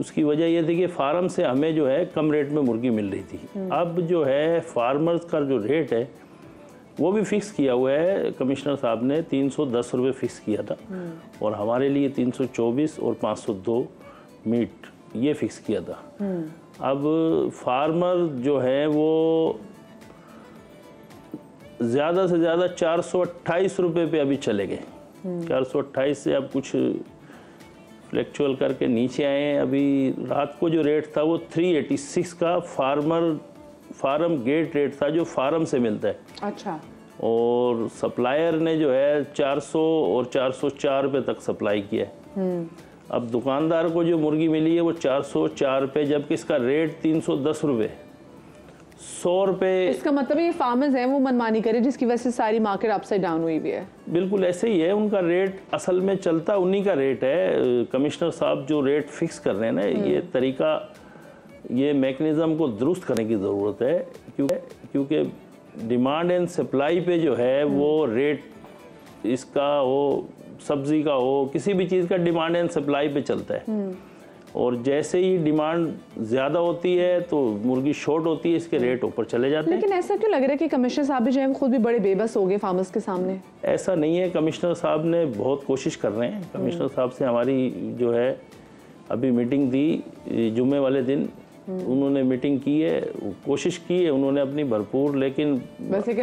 उसकी वजह यह थी कि फार्म से हमें जो है कम रेट में मुर्गी मिल रही थी। अब जो है फार्मर्स का जो रेट है वो भी फिक्स किया हुआ है, कमिश्नर साहब ने 310 रुपये फिक्स किया था और हमारे लिए 324 और 502 मीट ये फिक्स किया था। अब फार्मर जो है वो ज़्यादा से ज़्यादा 428 रुपये पे अभी चले गए। 428 से अब कुछ फ्लैक्चुअल करके नीचे आए हैं। अभी रात को जो रेट था वो 386 का फार्म गेट रेट था जो फार्म से मिलता है। अच्छा। और सप्लायर ने जो है 400 और 404 रुपये तक सप्लाई किया है। अब दुकानदार को जो मुर्गी मिली है वो 404 रुपये, जबकि इसका रेट 310 रुपये, 100 रुपये। इसका मतलब ये फार्मर्स हैं वो मनमानी करे जिसकी वजह से सारी मार्केट अपसाइड डाउन हुई भी है। बिल्कुल ऐसे ही है, उनका रेट असल में चलता उन्हीं का रेट है। कमिश्नर साहब जो रेट फिक्स कर रहे हैं ना, ये तरीका, ये मैकेनिज़्म को दुरुस्त करने की ज़रूरत है, क्योंकि डिमांड एंड सप्लाई पे जो है वो रेट इसका हो, सब्ज़ी का हो, किसी भी चीज़ का डिमांड एंड सप्लाई पे चलता है। और जैसे ही डिमांड ज़्यादा होती है तो मुर्गी शॉर्ट होती है, इसके रेट ऊपर चले जाते हैं। लेकिन ऐसा क्यों लग रहा है कि कमिश्नर साहब भी जो है खुद भी बड़े बेबस हो गए फार्मर्स के सामने? ऐसा नहीं है, कमिश्नर साहब ने बहुत कोशिश कर रहे हैं। कमिश्नर साहब से हमारी जो है अभी मीटिंग थी जुम्मे वाले दिन, उन्होंने मीटिंग की है, कोशिश की है उन्होंने अपनी भरपूर, लेकिन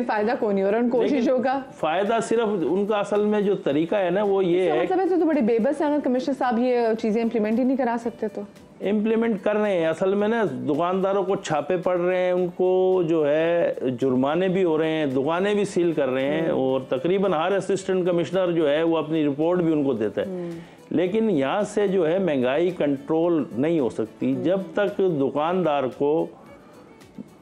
फायदा कौन नहीं हो रहा उन कोशिशों का? फायदा सिर्फ उनका असल में जो तरीका है ना वो ये है, मतलब है तो बड़े बेबस हैं। अगर कमिश्नर साहब ये चीजें इम्प्लीमेंट ही नहीं करा सकते तो? इम्प्लीमेंट कर रहे हैं असल में ना, दुकानदारों को छापे पड़ रहे हैं, उनको जो है जुर्माने भी हो रहे हैं, दुकानें भी सील कर रहे हैं, और तकरीबन हर असिस्टेंट कमिश्नर जो है वो अपनी रिपोर्ट भी उनको देता है। लेकिन यहाँ से जो है महंगाई कंट्रोल नहीं हो सकती जब तक दुकानदार को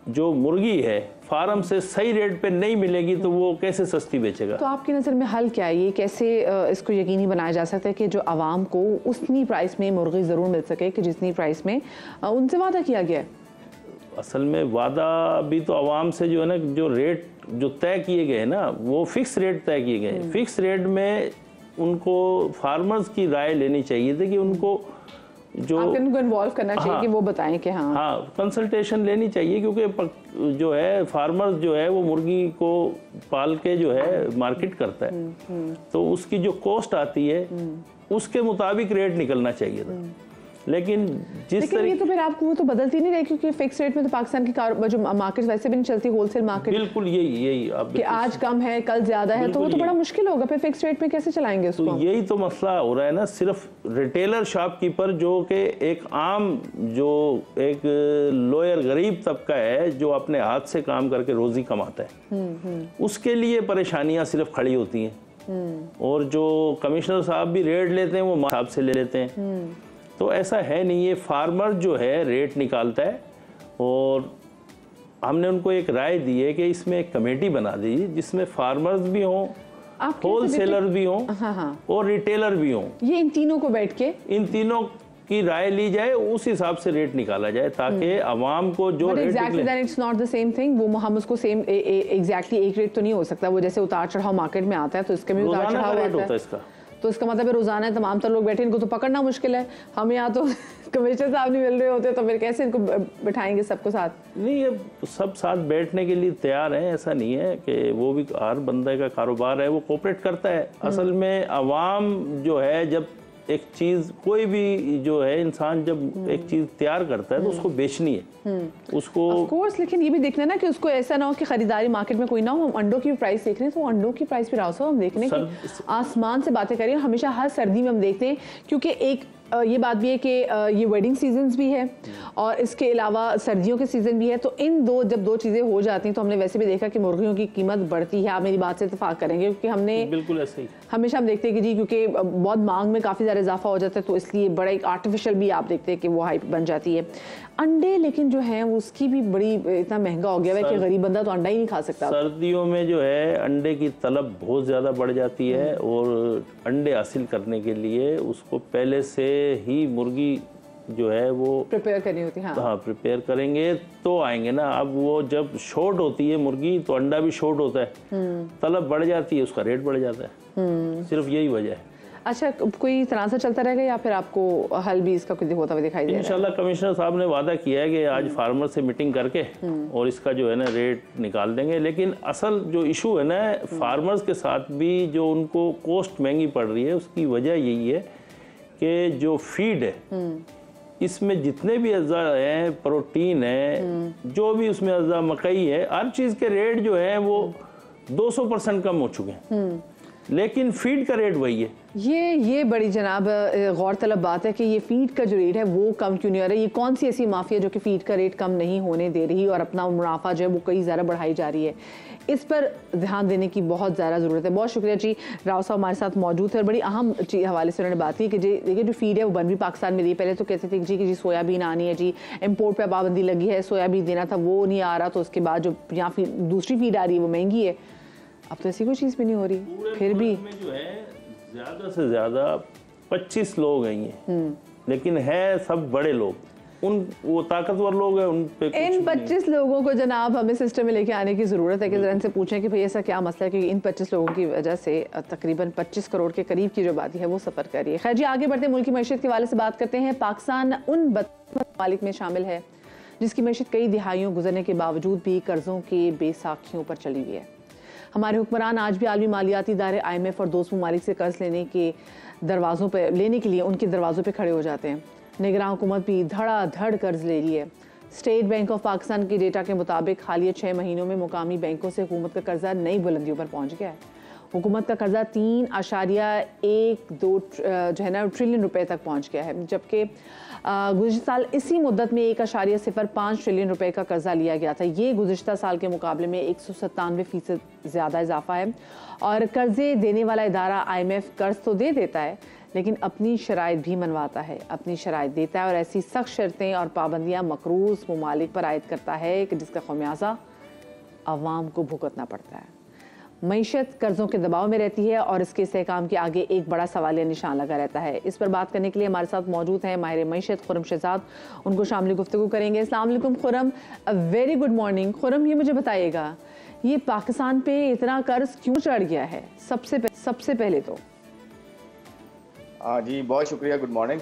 जो मुर्गी है फार्म से सही रेट पे नहीं मिलेगी, तो वो कैसे सस्ती बेचेगा? तो आपकी नज़र में हल क्या है? ये कैसे इसको यकीनी बनाया जा सकता है कि जो आवाम को उतनी प्राइस में मुर्गी ज़रूर मिल सके कि जितनी प्राइस में उनसे वादा किया गया है? असल में वादा भी तो आवाम से जो है ना, जो रेट जो तय किए गए हैं ना वो फिक्स रेट तय किए गए हैं। फिक्स रेट में उनको फार्मर्स की राय लेनी चाहिए थी कि उनको जो उनको इन्वॉल्व करना चाहिए कि वो बताएं कि हाँ कंसल्टेशन लेनी चाहिए, क्योंकि जो है फार्मर्स जो है वो मुर्गी को पाल के जो है मार्केट करता है, तो उसकी जो कॉस्ट आती है उसके मुताबिक रेट निकलना चाहिए था। लेकिन ये तो फिर आपको वो तो बदलती नहीं रही, क्योंकि फिक्स रेट में तो पाकिस्तान की जो मार्केट वैसे भी नहीं चलती, होलसेल मार्केट। बिल्कुल यही कि आज कम है कल ज्यादा है, तो वो तो बड़ा मुश्किल होगा, फिर फिक्स रेट में कैसे चलाएंगे उसको? तो यही तो मसला हो रहा है ना। सिर्फ रिटेलर शॉपकीपर जो कि एक आम जो एक लोअर गरीब तबका है जो अपने हाथ से काम करके रोजी कमाता है, उसके लिए परेशानियां सिर्फ खड़ी होती हैं। और जो कमिश्नर साहब भी रेट लेते हैं वो साहब से ले लेते हैं, तो ऐसा है नहीं। ये फार्मर जो है रेट निकालता है, और हमने उनको एक राय दी है कि इसमें एक कमेटी बना दीजिए जिसमें फार्मर्स भी हों, होलसेलर भी हों, और रिटेलर भी हों। ये इन तीनों को बैठ के इन तीनों की राय ली जाए, उस हिसाब से रेट निकाला जाए ताकि आवाम को जो rate it's not the same thing. वो हम उसको सेम एग्जैक्टली एक रेट तो नहीं हो सकता, वो जैसे उतार चढ़ाव मार्केट में आता है तो इसका भी उतार चढ़ाव होता है इसका। तो इसका मतलब रोजाना तमाम तर लोग बैठे, इनको तो पकड़ना मुश्किल है। हम यहाँ तो कमिश्नर साहब नहीं मिल रहे होते, तो फिर कैसे इनको बैठाएंगे सबको साथ? नहीं, ये सब साथ बैठने के लिए तैयार हैं, ऐसा नहीं है कि वो भी हर बंदे का कारोबार है, वो कोऑपरेट करता है। असल में अवाम जो है जब एक चीज कोई भी जो है इंसान जब एक चीज तैयार करता है तो उसको बेचनी है उसको ऑफ कोर्स। लेकिन ये भी देखना ना कि उसको ऐसा ना हो कि खरीदारी मार्केट में कोई ना हो। हम अंडों की प्राइस देख रहे हैं तो अंडों की प्राइस भी राव साहब हम देख रहे हैं कि आसमान से बातें करें। हमेशा हर सर्दी में हम देखते हैं, क्योंकि एक ये बात भी है कि ये वेडिंग सीजन्स भी है और इसके अलावा सर्दियों के सीज़न भी है, तो इन जब दो चीज़ें हो जाती हैं तो हमने वैसे भी देखा कि मुर्गियों की कीमत बढ़ती है। आप मेरी बात से इत्तेफाक करेंगे, क्योंकि हमने बिल्कुल ऐसे ही हमेशा हम देखते हैं कि जी क्योंकि बहुत मांग में काफ़ी ज़्यादा इजाफा हो जाता है, तो इसलिए बड़ा एक आर्टिफिशियल भी आप देखते हैं कि वो हाइप बन जाती है। अंडे लेकिन जो है उसकी भी बड़ी इतना महंगा हो गया है कि गरीब बंदा तो अंडा ही नहीं खा सकता। सर्दियों में जो है अंडे की तलब बहुत ज़्यादा बढ़ जाती है, और अंडे हासिल करने के लिए उसको पहले से ही मुर्गी जो है वो प्रिपेयर करनी होती है। हाँ प्रिपेयर करेंगे तो आएंगे ना। अब वो जब शॉर्ट होती है मुर्गी तो अंडा भी शॉर्ट होता है, तलब बढ़ जाती है, उसका रेट बढ़ जाता है। सिर्फ यही वजह है। अच्छा, कोई तनाज़ा चलता रहेगा या फिर आपको हल भी इसका कुछ होता हुआ दिखाई दे रहा है? इंशाल्लाह कमिश्नर साहब ने वादा किया है कि आज फार्मर से मीटिंग करके और इसका जो है ना रेट निकाल देंगे। लेकिन असल जो इशू है ना फार्मर्स के साथ भी जो उनको कॉस्ट महंगी पड़ रही है, उसकी वजह यही है कि जो फीड है इसमें जितने भी अज़ा हैं, प्रोटीन है, जो भी उसमें अज़ा, मकई है, हर चीज़ के रेट जो है वो 200% कम हो चुके हैं, लेकिन फीड का रेट वही है। ये बड़ी जनाब गौरतलब बात है कि ये फीड का जो रेट है वो कम क्यों नहीं हो रहा है। ये कौन सी ऐसी माफिया जो कि फीड का रेट कम नहीं होने दे रही और अपना मुनाफा जो है वो कई ज़्यादा बढ़ाई जा रही है? इस पर ध्यान देने की बहुत ज़्यादा ज़रूरत है। बहुत शुक्रिया जी, राव साहब हमारे साथ मौजूद है और बड़ी अहम हवाले से उन्होंने बात की कि जी देखिए जो फीड है वो बन भी पाकिस्तान में दी। पहले तो कहते थे जी कि जी सोयाबीन आनी है, जी इम्पोर्ट पर पाबंदी लगी है, सोयाबीन देना था वो नहीं आ रहा, तो उसके बाद जो यहाँ दूसरी फीड आ रही है वो महंगी है। अब तो ऐसी कोई चीज़ भी नहीं हो रही। फिर भी जो है ज़्यादा से ज़्यादा 25 लोग हैं, लेकिन है सब बड़े लोग। वो ताकतवर लोग हैं, उन पे इन 25 लोगों को जनाब हमें सिस्टम में लेके आने की ज़रूरत है कि ज़रा इनसे पूछें कि भाई ऐसा क्या मसला है कि इन 25 लोगों की वजह से तकरीबन 25 करोड़ के करीब की जो आबादी है वो सफ़र कर रही है। खैर जी, आगे बढ़ते मुल्क की मैशत के हवाले से बात करते हैं। पाकिस्तान उन ममालिक में शामिल है जिसकी मैशत कई दिहाइयों गुजरने के बावजूद भी कर्ज़ों के बेसाखियों पर चली हुई है। हमारे हुक्मरान आज भी आलमी मालियाती इदारे IMF और दोस्त ममालिक से कर्ज लेने के लिए उनके दरवाज़ों पर खड़े हो जाते हैं। निगरान हुकूमत भी धड़ाधड़ कर्ज ले रही है। स्टेट बैंक ऑफ पाकिस्तान के डेटा के मुताबिक हालिया 6 महीनों में मुकामी बैंकों से हुकूमत का कर्जा नई बुलंदियों पर पहुंच गया है। हुकूमत का कर्जा 3.12 जो है ना ट्रिलियन रुपए तक पहुंच गया है, जबकि गुज़िश्ता साल इसी मुद्दत में 1.05 ट्रिलियन रुपए का कर्जा लिया गया था। ये गुज़िश्ता साल के मुकाबले में 197% ज़्यादा इजाफा है। और कर्जे देने वाला इदारा IMF कर्ज तो दे देता है लेकिन अपनी शराइत भी मनवाता है, अपनी शराइत देता है और ऐसी सख्त शर्तें और पाबंदियां मकरूज ममालिक पर आयद करता है कि जिसका खमियाजा अवाम को भुगतना पड़ता है। मईशत कर्जों के दबाव में रहती है और इसके इस्तेहकाम के आगे एक बड़ा सवालिया निशान लगा रहता है। इस पर बात करने के लिए हमारे साथ मौजूद हैं माहिर मईशत खुरम शहजाद। उनको शामिल गुफ्तगू करेंगे। अस्सलाम वालेकुम Khurram, very good morning. Khurram, ये मुझे बताइएगा, ये पाकिस्तान पे इतना कर्ज क्यों चढ़ गया है? सबसे पहले तो जी बहुत शुक्रिया, गुड मॉर्निंग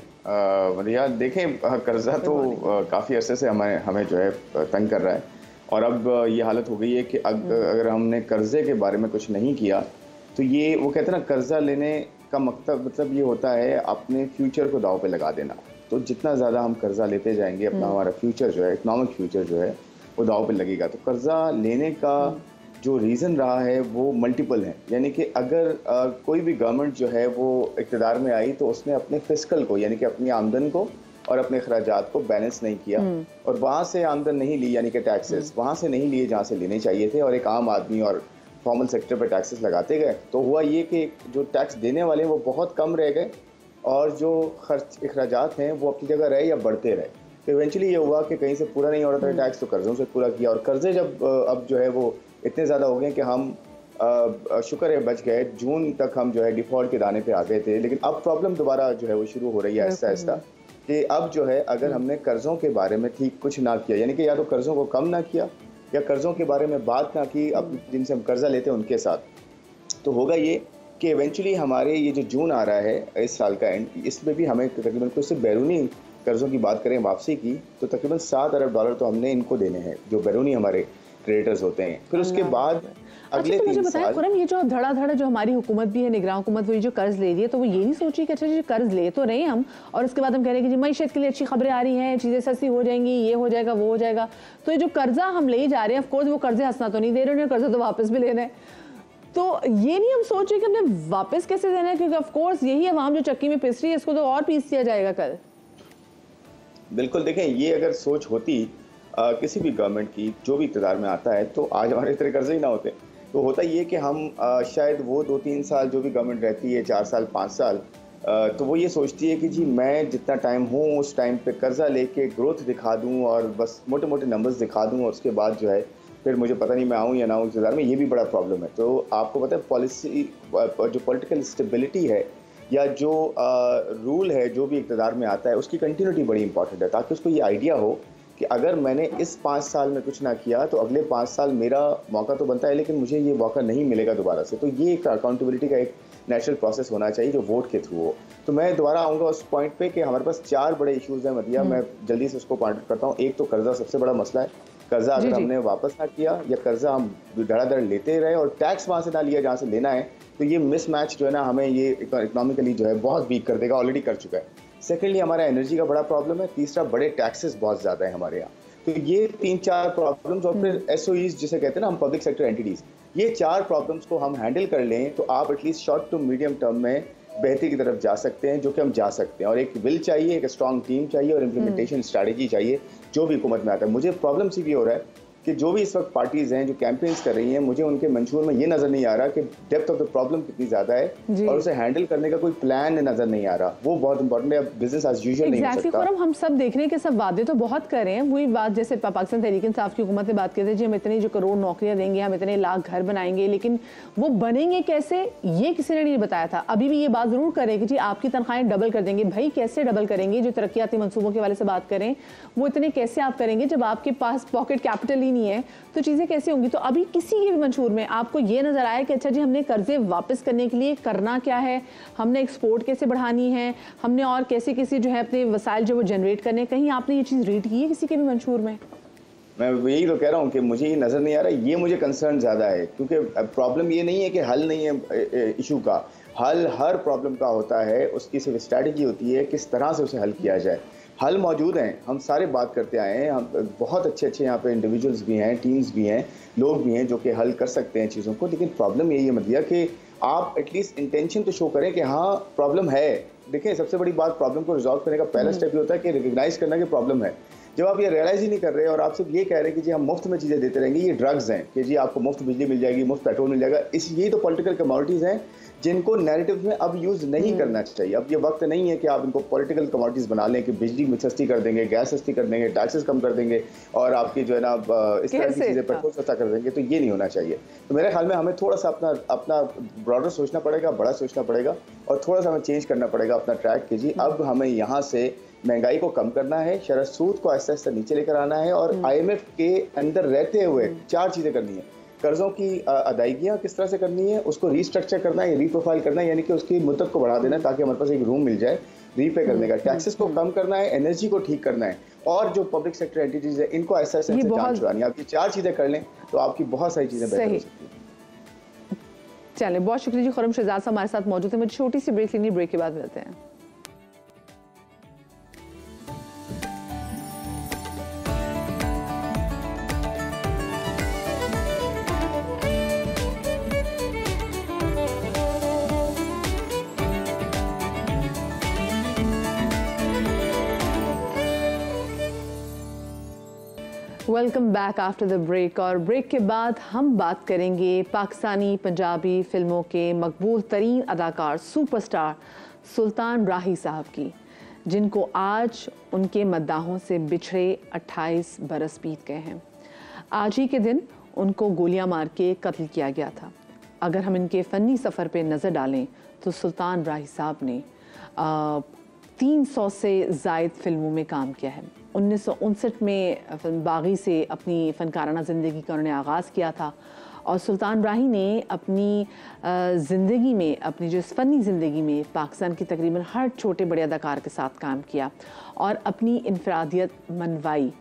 मदिया। देखें, कर्जा तो काफ़ी अरसे से हमें जो है तंग कर रहा है और अब ये हालत हो गई है कि अगर हमने कर्जे के बारे में कुछ नहीं किया तो ये वो कहते हैं ना, कर्जा लेने का मतलब ये होता है अपने फ्यूचर को दाव पे लगा देना। तो जितना ज़्यादा हम कर्जा लेते जाएंगे अपना हमारा फ्यूचर जो है, इकोनॉमिक फ्यूचर जो है वो दाव पे लगेगा। तो कर्जा लेने का जो रीज़न रहा है वो मल्टीपल है। यानी कि अगर कोई भी गवर्नमेंट जो है वो इक़्तिदार में आई तो उसने अपने फिस्कल को, यानी कि अपनी आमदन को और अपने अखराजात को बैलेंस नहीं किया और वहाँ से आमदन नहीं ली, यानी कि टैक्सेस वहाँ से नहीं लिए जहाँ से लेने चाहिए थे, और एक आम आदमी और फॉर्मल सेक्टर पर टैक्सेस लगाते गए। तो हुआ ये कि जो टैक्स देने वाले हैं वो बहुत कम रह गए और जो खर्च अखराजात हैं वो अपनी जगह रहे या बढ़ते रहे। तो इवेंचुअली ये हुआ कि कहीं से पूरा नहीं हो रहा था टैक्स, तो कर्ज़ों से पूरा किया, और कर्जे जब अब जो है वो इतने ज़्यादा हो गए कि हम शुक्र है बच गए। जून तक हम जो है डिफ़ॉल्ट के दाने पे आ गए थे, लेकिन अब प्रॉब्लम दोबारा जो है वो शुरू हो रही है आहिस्ता आहिस्ता कि अब जो है अगर हमने कर्ज़ों के बारे में ठीक कुछ ना किया, यानी कि या तो कर्ज़ों को कम ना किया या कर्ज़ों के बारे में बात ना की अब जिनसे हम कर्जा लेते हैं उनके साथ, तो होगा ये कि इवेंचुअली हमारे ये जो जून आ रहा है इस साल का एंड, इसमें भी हमें तकरीबन कुछ से बैरूनी कर्ज़ों की बात करें वापसी की तो तकरीबन $7 अरब तो हमने इनको देने हैं जो बैरूनी हमारे क्रेडिटर्स होते हैं। फिर उसके बाद अगले तो मुझे बताएं खुरम, ये जो धड़ाधड़ जो हमारी हुकूमत भी है, निगरान हुकूमत, वो जो कर्ज ले रही है, तो वो ये नहीं सोची कि अच्छा जी कर्ज ले तो रहे हैं हम और उसके बाद हम कह रहे हैं कि जी मईशत के लिए अच्छी खबरें आ रही हैं, चीज़ें सस्ती हो जाएंगी, ये हो जाएगा वो हो जाएगा। तो ये जो कर्जा हम ले जा रहे हैं, ऑफकोर्स वो कर्जे हंसना तो नहीं दे रहे हैं, कर्जा तो वापस भी लेना है। तो ये नहीं हम सोच रहे कि हमने वापस कैसे देना है, क्योंकि ऑफकोर्स यही अवाम जो चक्की में पिस रही है, इसको तो और पीस दिया जाएगा कल। बिल्कुल, देखें ये अगर सोच होती किसी भी गवर्नमेंट की जो भी इक़्तिदार में आता है तो आज हमारे इतने कर्जे ही ना होते। तो होता ये कि हम शायद वो 2-3 साल जो भी गवर्नमेंट रहती है, 4 साल 5 साल, तो वो ये सोचती है कि जी मैं जितना टाइम हूँ उस टाइम पे कर्जा लेके ग्रोथ दिखा दूँ और बस मोटे मोटे नंबर्स दिखा दूँ और उसके बाद जो है फिर मुझे पता नहीं मैं आऊँ या ना आऊँ इक़्तिदार में। ये भी बड़ा प्रॉब्लम है। तो आपको पता है पॉलिसी जो पॉलिटिकल स्टेबिलिटी है या जो रूल है जो भी इक़्तिदार में आता है उसकी कंटिन्यूटी बड़ी इंपॉर्टेंट है, ताकि उसको ये आइडिया हो कि अगर मैंने इस 5 साल में कुछ ना किया तो अगले 5 साल मेरा मौका तो बनता है लेकिन मुझे ये मौका नहीं मिलेगा दोबारा से। तो ये एक अकाउंटेबिलिटी का एक नेचुरल प्रोसेस होना चाहिए जो वोट के थ्रू हो। तो मैं दोबारा आऊँगा उस पॉइंट पे कि हमारे पास 4 बड़े इश्यूज़ हैं मदिया, मैं जल्दी से उसको पॉइंट करता हूँ। एक तो कर्जा सबसे बड़ा मसला है। कर्जा अगर हमने वापस ना किया या कर्जा हम धड़ाधड़ लेते रहे और टैक्स वहाँ से ना लिया जहाँ से लेना है, तो ये मिसमैच जो है ना हमें ये इकोनॉमिकली जो है बहुत वीक कर देगा, ऑलरेडी कर चुका है। सेकेंडली हमारा एनर्जी का बड़ा प्रॉब्लम है। तीसरा बड़े टैक्सेस बहुत ज़्यादा है हमारे यहाँ। तो ये 3-4 प्रॉब्लम्स और फिर SOEs जिसे कहते हैं ना हम, पब्लिक सेक्टर एंटिटीज़, ये 4 प्रॉब्लम्स को हम हैंडल कर लें तो आप at least short to medium term में बेहतरी की तरफ जा सकते हैं, जो कि हम जा सकते हैं। और एक विल चाहिए, एक स्ट्रॉन्ग टीम चाहिए और इम्प्लीमेंटेशन स्ट्रैटेजी चाहिए जो भी हुकूमत में आता है। मुझे प्रॉब्लम सी भी हो रहा है कि जो भी इस वक्त पार्टीज हैं जो कैंपेन्स कर रही हैं, मुझे उनके मंशूर में ये नजर नहीं आ रहा कि डेप्थ ऑफ द प्रॉब्लम कितनी ज्यादा है और उसे हैंडल करने का कोई प्लान नजर नहीं आ रहा। वो बहुत इंपॉर्टेंट है, बिजनेस एज यूजुअल नहीं हो सकता। खुरम, हम सब देख रहे हैं कि सब वादे तो बहुत कर रहे हैं, वही बात जैसे पाकिस्तान तहरीक इंसाफ की हुकूमत ने बात की थी, हम इतनी जो करोड़ नौकरियां देंगे, हम इतने लाख घर बनाएंगे, लेकिन वो बनेंगे कैसे ये किसी ने नहीं बताया था। अभी भी ये बात जरूर करें कि जी आपकी तनख्वाहें डबल कर देंगे। भाई कैसे डबल करेंगे? जो तरक्याती मंसूबों के वाले से बात करें वो इतने कैसे आप करेंगे जब आपके पास पॉकेट कैपिटल ही नहीं है, तो चीज़ें कैसे होंगी? तो अभी किसी के भी मंशूर में आपको ये नजर आया कि अच्छा जी हमने कर्जे वापस करने के लिए करना क्या है, हमने एक्सपोर्ट कैसे बढ़ानी है, हमने और कैसे कैसे जो है अपने वसाइल जो वो जनरेट करने, कहीं आपने ये चीज़ रीड की है किसी के भी मंशूर में? मैं यही तो कह रहा हूँ कि मुझे ये नज़र नहीं आ रहा, ये मुझे कंसर्न ज़्यादा है, क्योंकि प्रॉब्लम ये नहीं है कि हल नहीं है इशू का, हल हर प्रॉब्लम का होता है, उसकी सिर्फ स्ट्रैटेजी होती है किस तरह से उसे हल किया जाए। हल मौजूद हैं, हम सारे बात करते आए हैं, हम बहुत अच्छे यहाँ पे इंडिविजुअल्स भी हैं, टीम्स भी हैं, लोग भी हैं जो कि हल कर सकते हैं चीज़ों को, लेकिन प्रॉब्लम यही है मदिया कि आप एटलीस्ट इंटेंशन तो शो करें कि हाँ प्रॉब्लम है। देखिए सबसे बड़ी बात, प्रॉब्लम को रिजॉल्व करने का पहला स्टेप ये होता है कि रिकग्नाइज करना कि प्रॉब्लम है। जब आप ये रियलाइज ही नहीं कर रहे और आप सिर्फ ये कह रहे हैं कि जी हम मुफ्त में चीज़ें देते रहेंगे, ये ड्रग्स हैं कि जी आपको मुफ्त बिजली मिल जाएगी, मुफ्त पेट्रोल मिल जाएगा, यही तो पॉलिटिकल कमोडिटीज़ हैं जिनको नैरेटिव में अब यूज़ नहीं करना चाहिए। अब ये वक्त नहीं है कि आप इनको पॉलिटिकल कमोडिटीज़ बना लें कि बिजली में सस्ती कर देंगे, गैस सस्ती कर देंगे, टैक्सेस कम कर देंगे और आपकी जो है ना इस तरह की चीज़ें पेट्रोल सस्ता कर देंगे, तो ये नहीं होना चाहिए। तो मेरे ख्याल में हमें थोड़ा सा अपना ब्रॉडर सोचना पड़ेगा, बड़ा सोचना पड़ेगा और थोड़ा सा हमें चेंज करना पड़ेगा अपना ट्रैक कि जी अब हमें यहाँ से महंगाई को कम करना है, शरह सूद को आहिस्ता आहिस्ता नीचे लेकर आना है और IMF के अंदर रहते हुए 4 चीज़ें करनी है। कर्जों की अदायगियाँ किस तरह से करनी है, उसको रीस्ट्रक्चर करना है, रीप्रोफाइल करना है, यानी कि उसकी मुद्दत को बढ़ा देना है ताकि हमारे पास एक रूम मिल जाए रीपे करने का। टैक्सेस को कम करना है, एनर्जी को ठीक करना है और जो पब्लिक सेक्टर एंटिटीज है इनको आहिस्ता आहिस्ता जान छुड़ानी है। आप ये 4 चीज़ें कर लें तो आपकी बहुत सारी चीज़ें बेहतर हो सकती हैं। चलिए, बहुत शुक्रिया जी। खुरम शहजाद साहब हमारे साथ मौजूद है। मुझे छोटी सी ब्रेक लेनी, ब्रेक के बाद मिलते हैं। Welcome back after the break. और ब्रेक के बाद हम बात करेंगे पाकिस्तानी पंजाबी फिल्मों के मकबूल तरीन अदाकार सुपरस्टार सुल्तान राही साहब की, जिनको आज उनके मद्दाहों से बिछड़े 28 बरस बीत गए हैं। आज ही के दिन उनको गोलियां मार के कत्ल किया गया था। अगर हम इनके फ़नी सफ़र पे नज़र डालें तो सुल्तान राही साहब ने 300 से ज़ायद फ़िल्मों में काम किया है। 1959 में बागी से अपनी फ़नकाराना ज़िंदगी का उन्होंने आगाज़ किया था और सुल्तान राही ने अपनी ज़िंदगी में, अपनी जो फ़नी ज़िंदगी में पाकिस्तान की तकरीबन हर छोटे बड़े अदाकार के साथ काम किया और अपनी इनफरादियत मनवाई।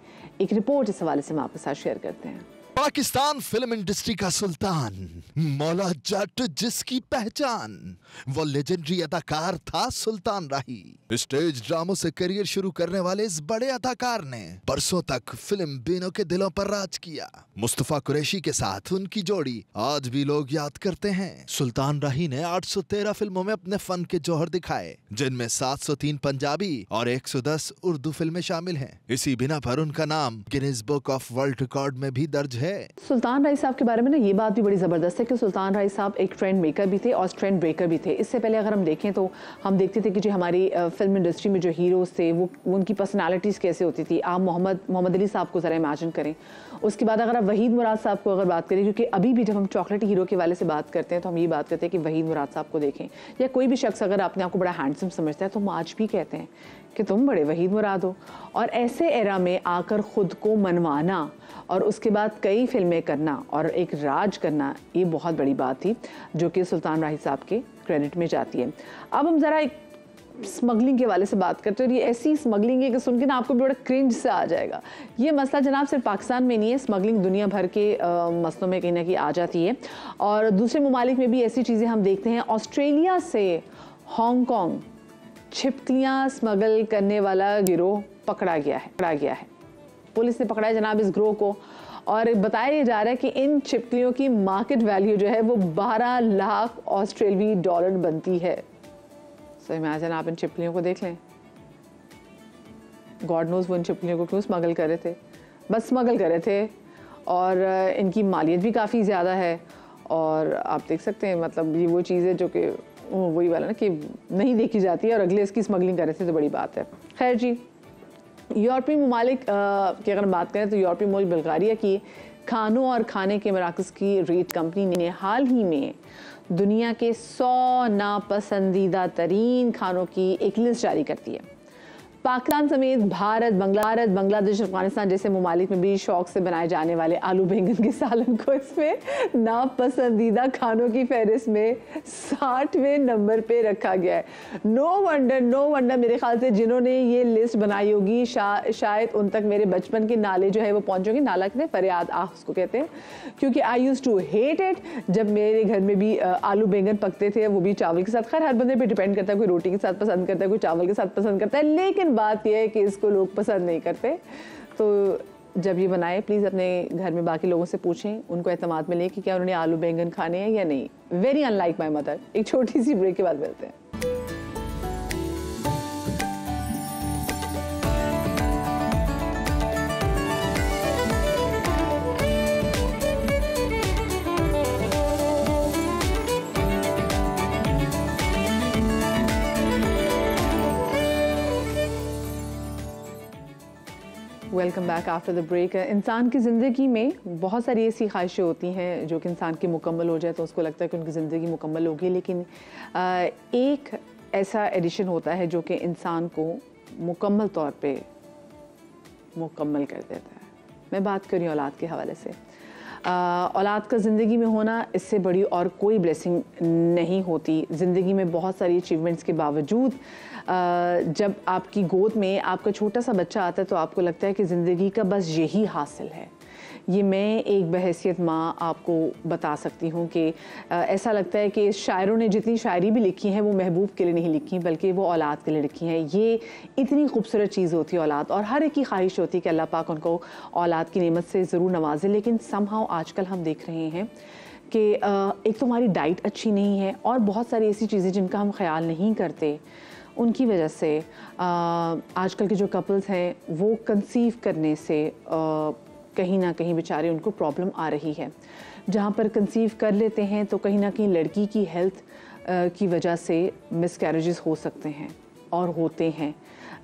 एक रिपोर्ट इस हवाले से हम आपके साथ शेयर करते हैं। पाकिस्तान फिल्म इंडस्ट्री का सुल्तान, मौला जट जिसकी पहचान, वो लेजेंडरी अदाकार था सुल्तान राही। स्टेज ड्रामों से करियर शुरू करने वाले इस बड़े अदाकार ने बरसों तक फिल्म बीनों के दिलों पर राज किया। मुस्तफा कुरैशी के साथ उनकी जोड़ी आज भी लोग याद करते हैं। सुल्तान राही ने 813 फिल्मों में अपने फन के जौहर दिखाए, जिनमें 703 पंजाबी और 110 उर्दू फिल्में शामिल हैं। इसी बिना पर उनका नाम Guinness book of world record में भी दर्ज है। सुल्तान राही साहब के बारे में ना ये बात भी बड़ी ज़बरदस्त है कि सुल्तान राही साहब एक ट्रेंड मेकर भी थे और ट्रेंड ब्रेकर भी थे। इससे पहले अगर हम देखें तो हम देखते थे कि जो हमारी फिल्म इंडस्ट्री में जो हीरोज़ थे वो उनकी पर्सनालिटीज़ कैसे होती थी। आप मोहम्मद अली साहब को ज़रा इमेजिन करें। उसके बाद अगर आप वहीद मुराद साहब को अगर बात करें, क्योंकि अभी भी जब हम चॉकलेटी हीरो के वाले से बात करते हैं तो हम ये बात करते हैं कि वहीद मुराद साहब को देखें, या कोई भी शख्स अगर अपने आप को बड़ा हैंडसम समझता है तो हम आज भी कहते हैं कि तुम बड़े वहीद मुराद हो। और ऐसे एरा में आकर ख़ुद को मनवाना और उसके बाद कई फिल्में करना और एक राज करना, ये बहुत बड़ी बात थी जो कि सुल्तान राही साहब के क्रेडिट में जाती है। अब हम ज़रा एक स्मगलिंग के वाले से बात करते हैं और ये ऐसी स्मगलिंग है कि सुन के ना आपको बड़ा क्रिंज से आ जाएगा। ये मसला जनाब सिर्फ पाकिस्तान में नहीं है, स्मगलिंग दुनिया भर के मसलों में कहीं ना कहीं आ जाती है और दूसरे ममालिक में भी ऐसी चीज़ें हम देखते हैं। ऑस्ट्रेलिया से हांगकॉन्ग छिपकलियाँ स्मगल करने वाला गिरोह पकड़ा गया है। पुलिस ने पकड़ा है जनाब इस गिरोह को और बताया जा रहा है कि इन छिपकलियों की मार्केट वैल्यू जो है वो 12 लाख ऑस्ट्रेलियाई डॉलर बनती है। सो इमेजिन आप इन छिपकलियों को देख लें। गॉड नोज वो इन छिपकलियों को क्यों स्मगल कर रहे थे, बस स्मगल कर रहे थे और इनकी मालियत भी काफ़ी ज़्यादा है। और आप देख सकते हैं मतलब ये वो चीज़ है जो कि वही वाला ना कि नहीं देखी जाती है और अगले इसकी स्मगलिंग कर रहे थे तो बड़ी बात है। खैर जी, यूरोपीय ममालिक की अगर बात करें तो यूरोपीय मुल्क बुल्गारिया की खानों और खाने के मराकज़ की रेट कंपनी ने हाल ही में दुनिया के 100 नापसंदीदा तरीन खानों की एक लिस्ट जारी कर दी है। पाकिस्तान समेत भारत, बांग्लादेश, अफगानिस्तान जैसे ममालिक में भी शौक से बनाए जाने वाले आलू बैंगन के सालन को इसमें नापसंदीदा खानों की फहरिस्त में 60वें नंबर पे रखा गया है। नो वंडर मेरे ख्याल से जिन्होंने ये लिस्ट बनाई होगी शायद उन तक मेरे बचपन के नाले जो है वो पहुंचोगे। नाला कहते हैं, फरियाद उसको कहते हैं, क्योंकि I used to hate it जब मेरे घर में भी आलू बैंगन पकते थे, वो भी चावल के साथ। खैर हर बंदे पे डिपेंड करता है, कोई रोटी के साथ पसंद करता है, कोई चावल के साथ पसंद करता है, लेकिन बात यह है कि इसको लोग पसंद नहीं करते। तो जब ये बनाए प्लीज़ अपने घर में बाकी लोगों से पूछें, उनको एतमाद में लें कि क्या उन्होंने आलू बैंगन खाने हैं या नहीं। Very unlike my mother. एक छोटी सी ब्रेक के बाद मिलते हैं। Welcome back after the break. इंसान की ज़िंदगी में बहुत सारी ऐसी ख्वाहिशें होती हैं जो कि इंसान की मुकम्मल हो जाए तो उसको लगता है कि उनकी ज़िंदगी मुकम्मल होगी, लेकिन एक ऐसा एडिशन होता है जो कि इंसान को मुकम्मल तौर पे मुकम्मल कर देता है। मैं बात कर रही हूँ औलाद के हवाले से। औलाद का ज़िंदगी में होना इससे बड़ी और कोई ब्लेसिंग नहीं होती। ज़िंदगी में बहुत सारी अचीवमेंट्स के बावजूद जब आपकी गोद में आपका छोटा सा बच्चा आता है तो आपको लगता है कि ज़िंदगी का बस यही हासिल है। ये मैं एक बहैसियत माँ आपको बता सकती हूँ कि ऐसा लगता है कि शायरों ने जितनी शायरी भी लिखी है वो महबूब के लिए नहीं लिखी, बल्कि वो औलाद के लिए लिखी हैं। ये इतनी खूबसूरत चीज़ होती है औलाद, और हर एक की ख्वाहिश होती है कि अल्लाह पाक उनको औलाद की नेमत से ज़रूर नवाजे। लेकिन समहाउ आजकल हम देख रहे हैं कि एक तो हमारी डाइट अच्छी नहीं है और बहुत सारी ऐसी चीज़ें जिनका हम ख्याल नहीं करते, उनकी वजह से आजकल के जो कपल्स हैं वो कंसीव करने से कहीं ना कहीं बेचारे उनको प्रॉब्लम आ रही है। जहाँ पर कंसीव कर लेते हैं तो कहीं ना कहीं लड़की की हेल्थ की वजह से मिसकैरेजेस हो सकते हैं और होते हैं।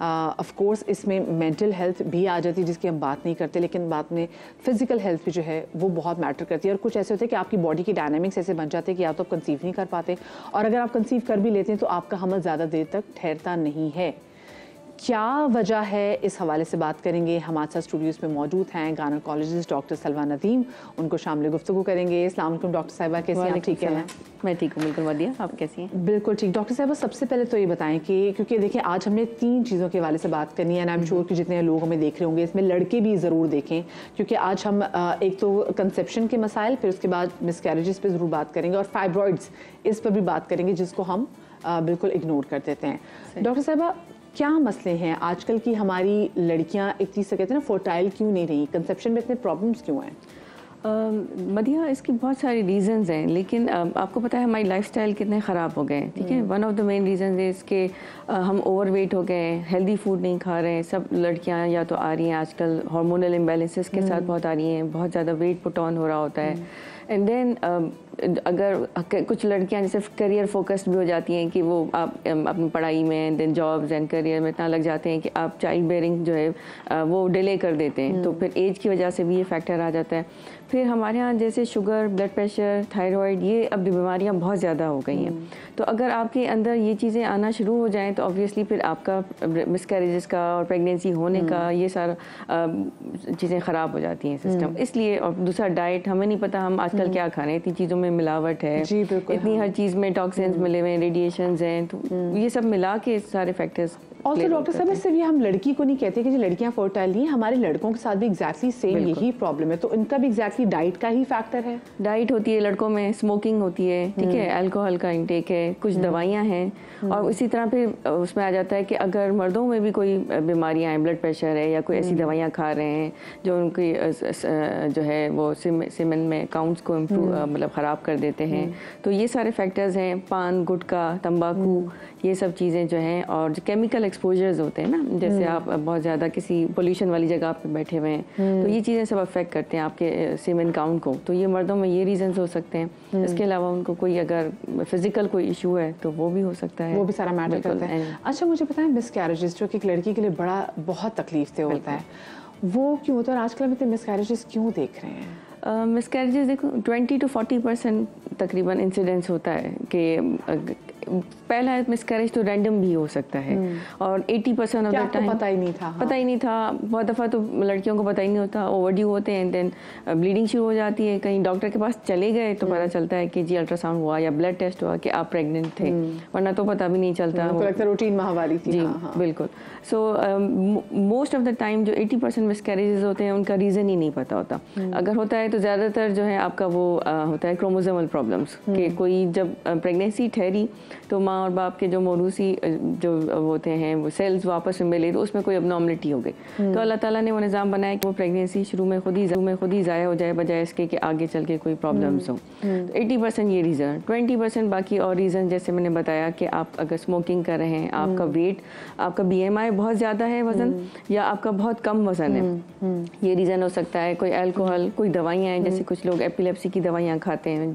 ऑफ कोर्स इसमें मेंटल हेल्थ भी आ जाती है जिसकी हम बात नहीं करते, लेकिन बात में फ़िज़िकल हेल्थ भी जो है वो बहुत मैटर करती है। और कुछ ऐसे होते हैं कि आपकी बॉडी के डायनामिक्स ऐसे बन जाते हैं कि या तो आप कंसीव नहीं कर पाते, और अगर आप कंसीव कर भी लेते हैं तो आपका हमल ज़्यादा देर तक ठहरता नहीं है। क्या वजह है, इस हवाले से बात करेंगे। हमारे साथ स्टूडियोज़ में मौजूद हैं गायनेकोलॉजिस्ट डॉक्टर सलवा नदीम, उनको शामिल गुफ्तगू करेंगे। अस्सलाम वालेकुम डॉक्टर साहिबा, कैसी हैं आप? ठीक है, मैं ठीक हूँ, बिल्कुल बढ़िया। आप कैसी हैं? बिल्कुल ठीक। डॉक्टर साहिबा, सबसे पहले तो ये बताएं कि क्योंकि देखिए आज हमने 3 चीज़ों के हवाले से बात करनी है, एंड आई एम श्योर कि जितने लोग हमें देख रहे होंगे इसमें लड़के भी ज़रूर देखें, क्योंकि आज हम एक तो कंसेप्शन के मसाइल, फिर उसके बाद मिसकैरेजेस पे ज़रूर बात करेंगे, और फाइब्रॉइड्स इस पर भी बात करेंगे जिसको हम बिल्कुल इग्नोर कर देते हैं। डॉक्टर साहिबा, क्या मसले हैं आजकल की हमारी लड़कियां इतनी से कहते हैं ना फर्टाइल क्यों नहीं रही, कंसेप्शन में इतने प्रॉब्लम्स क्यों हैं? मदिया, इसकी बहुत सारी रीज़न्स हैं, लेकिन आपको पता है हमारी लाइफस्टाइल कितने ख़राब हो गए हैं। ठीक है, one of the main reasons है इसके हम ओवरवेट हो गए हैं, हेल्दी फूड नहीं खा रहे हैं। सब लड़कियां या तो आ रही हैं आजकल हार्मोनल इम्बैलेंसेस के साथ बहुत आ रही हैं, बहुत ज़्यादा वेट पुट ऑन हो रहा होता है। एंड देन अगर कुछ लड़कियां जैसे करियर फोकस्ड भी हो जाती हैं कि वो आप अपनी पढ़ाई में, देन जॉब्स एंड करियर में इतना लग जाते हैं कि आप चाइल्ड बेयरिंग जो है वो डिले कर देते हैं, तो फिर एज की वजह से भी ये फैक्टर आ जाता है। फिर हमारे यहाँ जैसे शुगर, ब्लड प्रेशर, थायराइड, ये अब बीमारियाँ बहुत ज़्यादा हो गई हैं। तो अगर आपके अंदर ये चीज़ें आना शुरू हो जाएं तो ऑब्वियसली फिर आपका मिसकैरेजेस का और प्रेगनेंसी होने का ये सारा चीज़ें ख़राब हो जाती हैं सिस्टम। इसलिए, और दूसरा डाइट, हमें नहीं पता हम आजकल क्या खा रहे हैं, इतनी चीज़ों में मिलावट है, इतनी हर चीज़ में टॉक्सिन्स मिले हुए हैं, रेडिएशंस हैं, तो ये सब मिला के सारे फैक्टर्स। और तो डॉक्टर साहब, सिर्फ ये हम लड़की को नहीं कहते कि जो लड़कियां फर्टाइल नहीं है, हमारे लड़कों के साथ भी एग्जैक्टली सेम यही प्रॉब्लम है, तो इनका भी एग्जैक्टली डाइट का ही फैक्टर है। डाइट होती है लड़कों में, स्मोकिंग होती है, ठीक है, अल्कोहल का इंटेक है, कुछ दवाइयाँ हैं, और इसी तरह फिर उसमें आ जाता है कि अगर मर्दों में भी कोई बीमारियाँ हैं, ब्लड प्रेशर है या कोई ऐसी दवाइयाँ खा रहे हैं जो उनकी जो है वो सीमेन में काउंट्स को मतलब ख़राब कर देते हैं। तो ये सारे फैक्टर्स हैं, पान, गुटखा, तंबाकू, ये सब चीज़ें जो हैं, और जो केमिकल एक्सपोजर्स होते हैं ना, जैसे आप बहुत ज़्यादा किसी पोल्यूशन वाली जगह पे बैठे हुए हैं, तो ये चीज़ें सब अफेक्ट करते हैं आपके सीमेन काउंट को। तो ये मर्दों में ये रीजंस हो सकते हैं। इसके अलावा उनको कोई अगर फिजिकल कोई इशू है तो वो भी हो सकता है, वो भी सारा मैटर करता है। अच्छा मुझे पता है मिसकैरेजेस जो कि एक लड़की के लिए बहुत तकलीफ से होता है, वो क्यों होता है? आजकल हम इतने मिसकैरेजेस क्यों देख रहे हैं? मिसकैरेजेस देखो 20 to 40% तकरीबन इंसिडेंस होता है कि पहला मिसकैरेज तो रैंडम भी हो सकता है, और 80% ऑफ द टाइम पता ही नहीं था। बहुत दफ़ा तो लड़कियों को पता ही नहीं होता, ओवरड्यू होते हैं, देन ब्लीडिंग शुरू हो जाती है, कहीं डॉक्टर के पास चले गए तो पता चलता है कि जी अल्ट्रासाउंड हुआ या ब्लड टेस्ट हुआ कि आप प्रेग्नेंट थे, वरना तो पता भी नहीं चलता। रूटीन माहवारी थी। जी बिल्कुल। So most of the time जो 80% मिसकैरेजेस होते हैं उनका रीज़न ही नहीं पता होता। अगर होता है तो ज़्यादातर जो है आपका वो होता है क्रोमोसोमल प्रॉब्लम्स, कि कोई जब प्रेगनेंसी ठहरी तो माँ और बाप के जो मौरूसी जो होते हैं वो सेल्स वापस में मिले, तो उसमें कोई अबनॉर्मलिटी हो गई। तो अल्लाह ताला ने वो निज़ाम बनाया कि वो प्रेगनेंसी शुरू में खुद ही ज़ाया हो जाए, बजाय इसके कि आगे चल के कोई प्रॉब्लम्स हो। तो 80% ये रीज़न, 20% बाकी और रीज़न, जैसे मैंने बताया कि आप अगर स्मोकिंग कर रहे हैं, आपका वेट, आपका BMI बहुत ज़्यादा है वज़न, या आपका बहुत कम वज़न है, ये रीज़न हो सकता है। कोई अल्कोहल, कोई दवाइयाँ हैं, जैसे कुछ लोग एपिलेप्सी की दवाइयाँ खाते हैं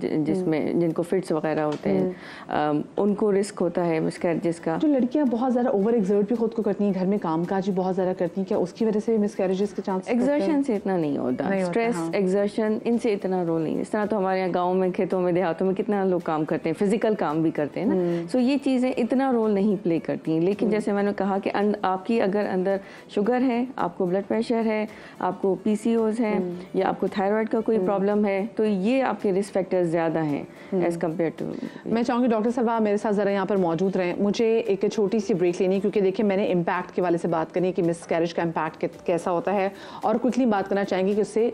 जिनको फिट्स वगैरह होते हैं, उनको रिस्क होता है मिसकैरेजेस का। जो लड़कियां बहुत ज़्यादा ओवर एक्सर्ट भी खुद को करती हैं, घर में कामकाज भी बहुत ज़्यादा करती हैं, क्या उसकी वजह से भी मिसकैरेजेस के चांस? एक्सर्शन से इतना नहीं होता, स्ट्रेस, एक्सर्शन, इनसे इतना रोल नहीं। इस तरह तो हमारे यहाँ गाँव में, खेतों में, देहातों में कितना लोग काम करते हैं, फिजिकल काम भी करते हैं ना, सो ये चीज़ें इतना रोल नहीं प्ले करती हैं। लेकिन जैसे मैंने कहा कि आपकी अगर अंदर शुगर है, आपको ब्लड प्रेशर है, आपको PCOS है, या आपको थायराइड का कोई प्रॉब्लम है, तो ये आपके रिस्क फैक्टर्स ज़्यादा हैं एज कम्पेयर टू। मैं चाहूँगी डॉक्टर साहब आप मेरे साथ ज़रा यहाँ पर मौजूद रहें। मुझे एक छोटी सी ब्रेक लेनी है, क्योंकि देखिए मैंने इम्पैक्ट के वाले से बात करनी है कि मिसकैरेज का इम्पैक्ट कैसा होता है, और क्विकली बात करना चाहेंगे कि उससे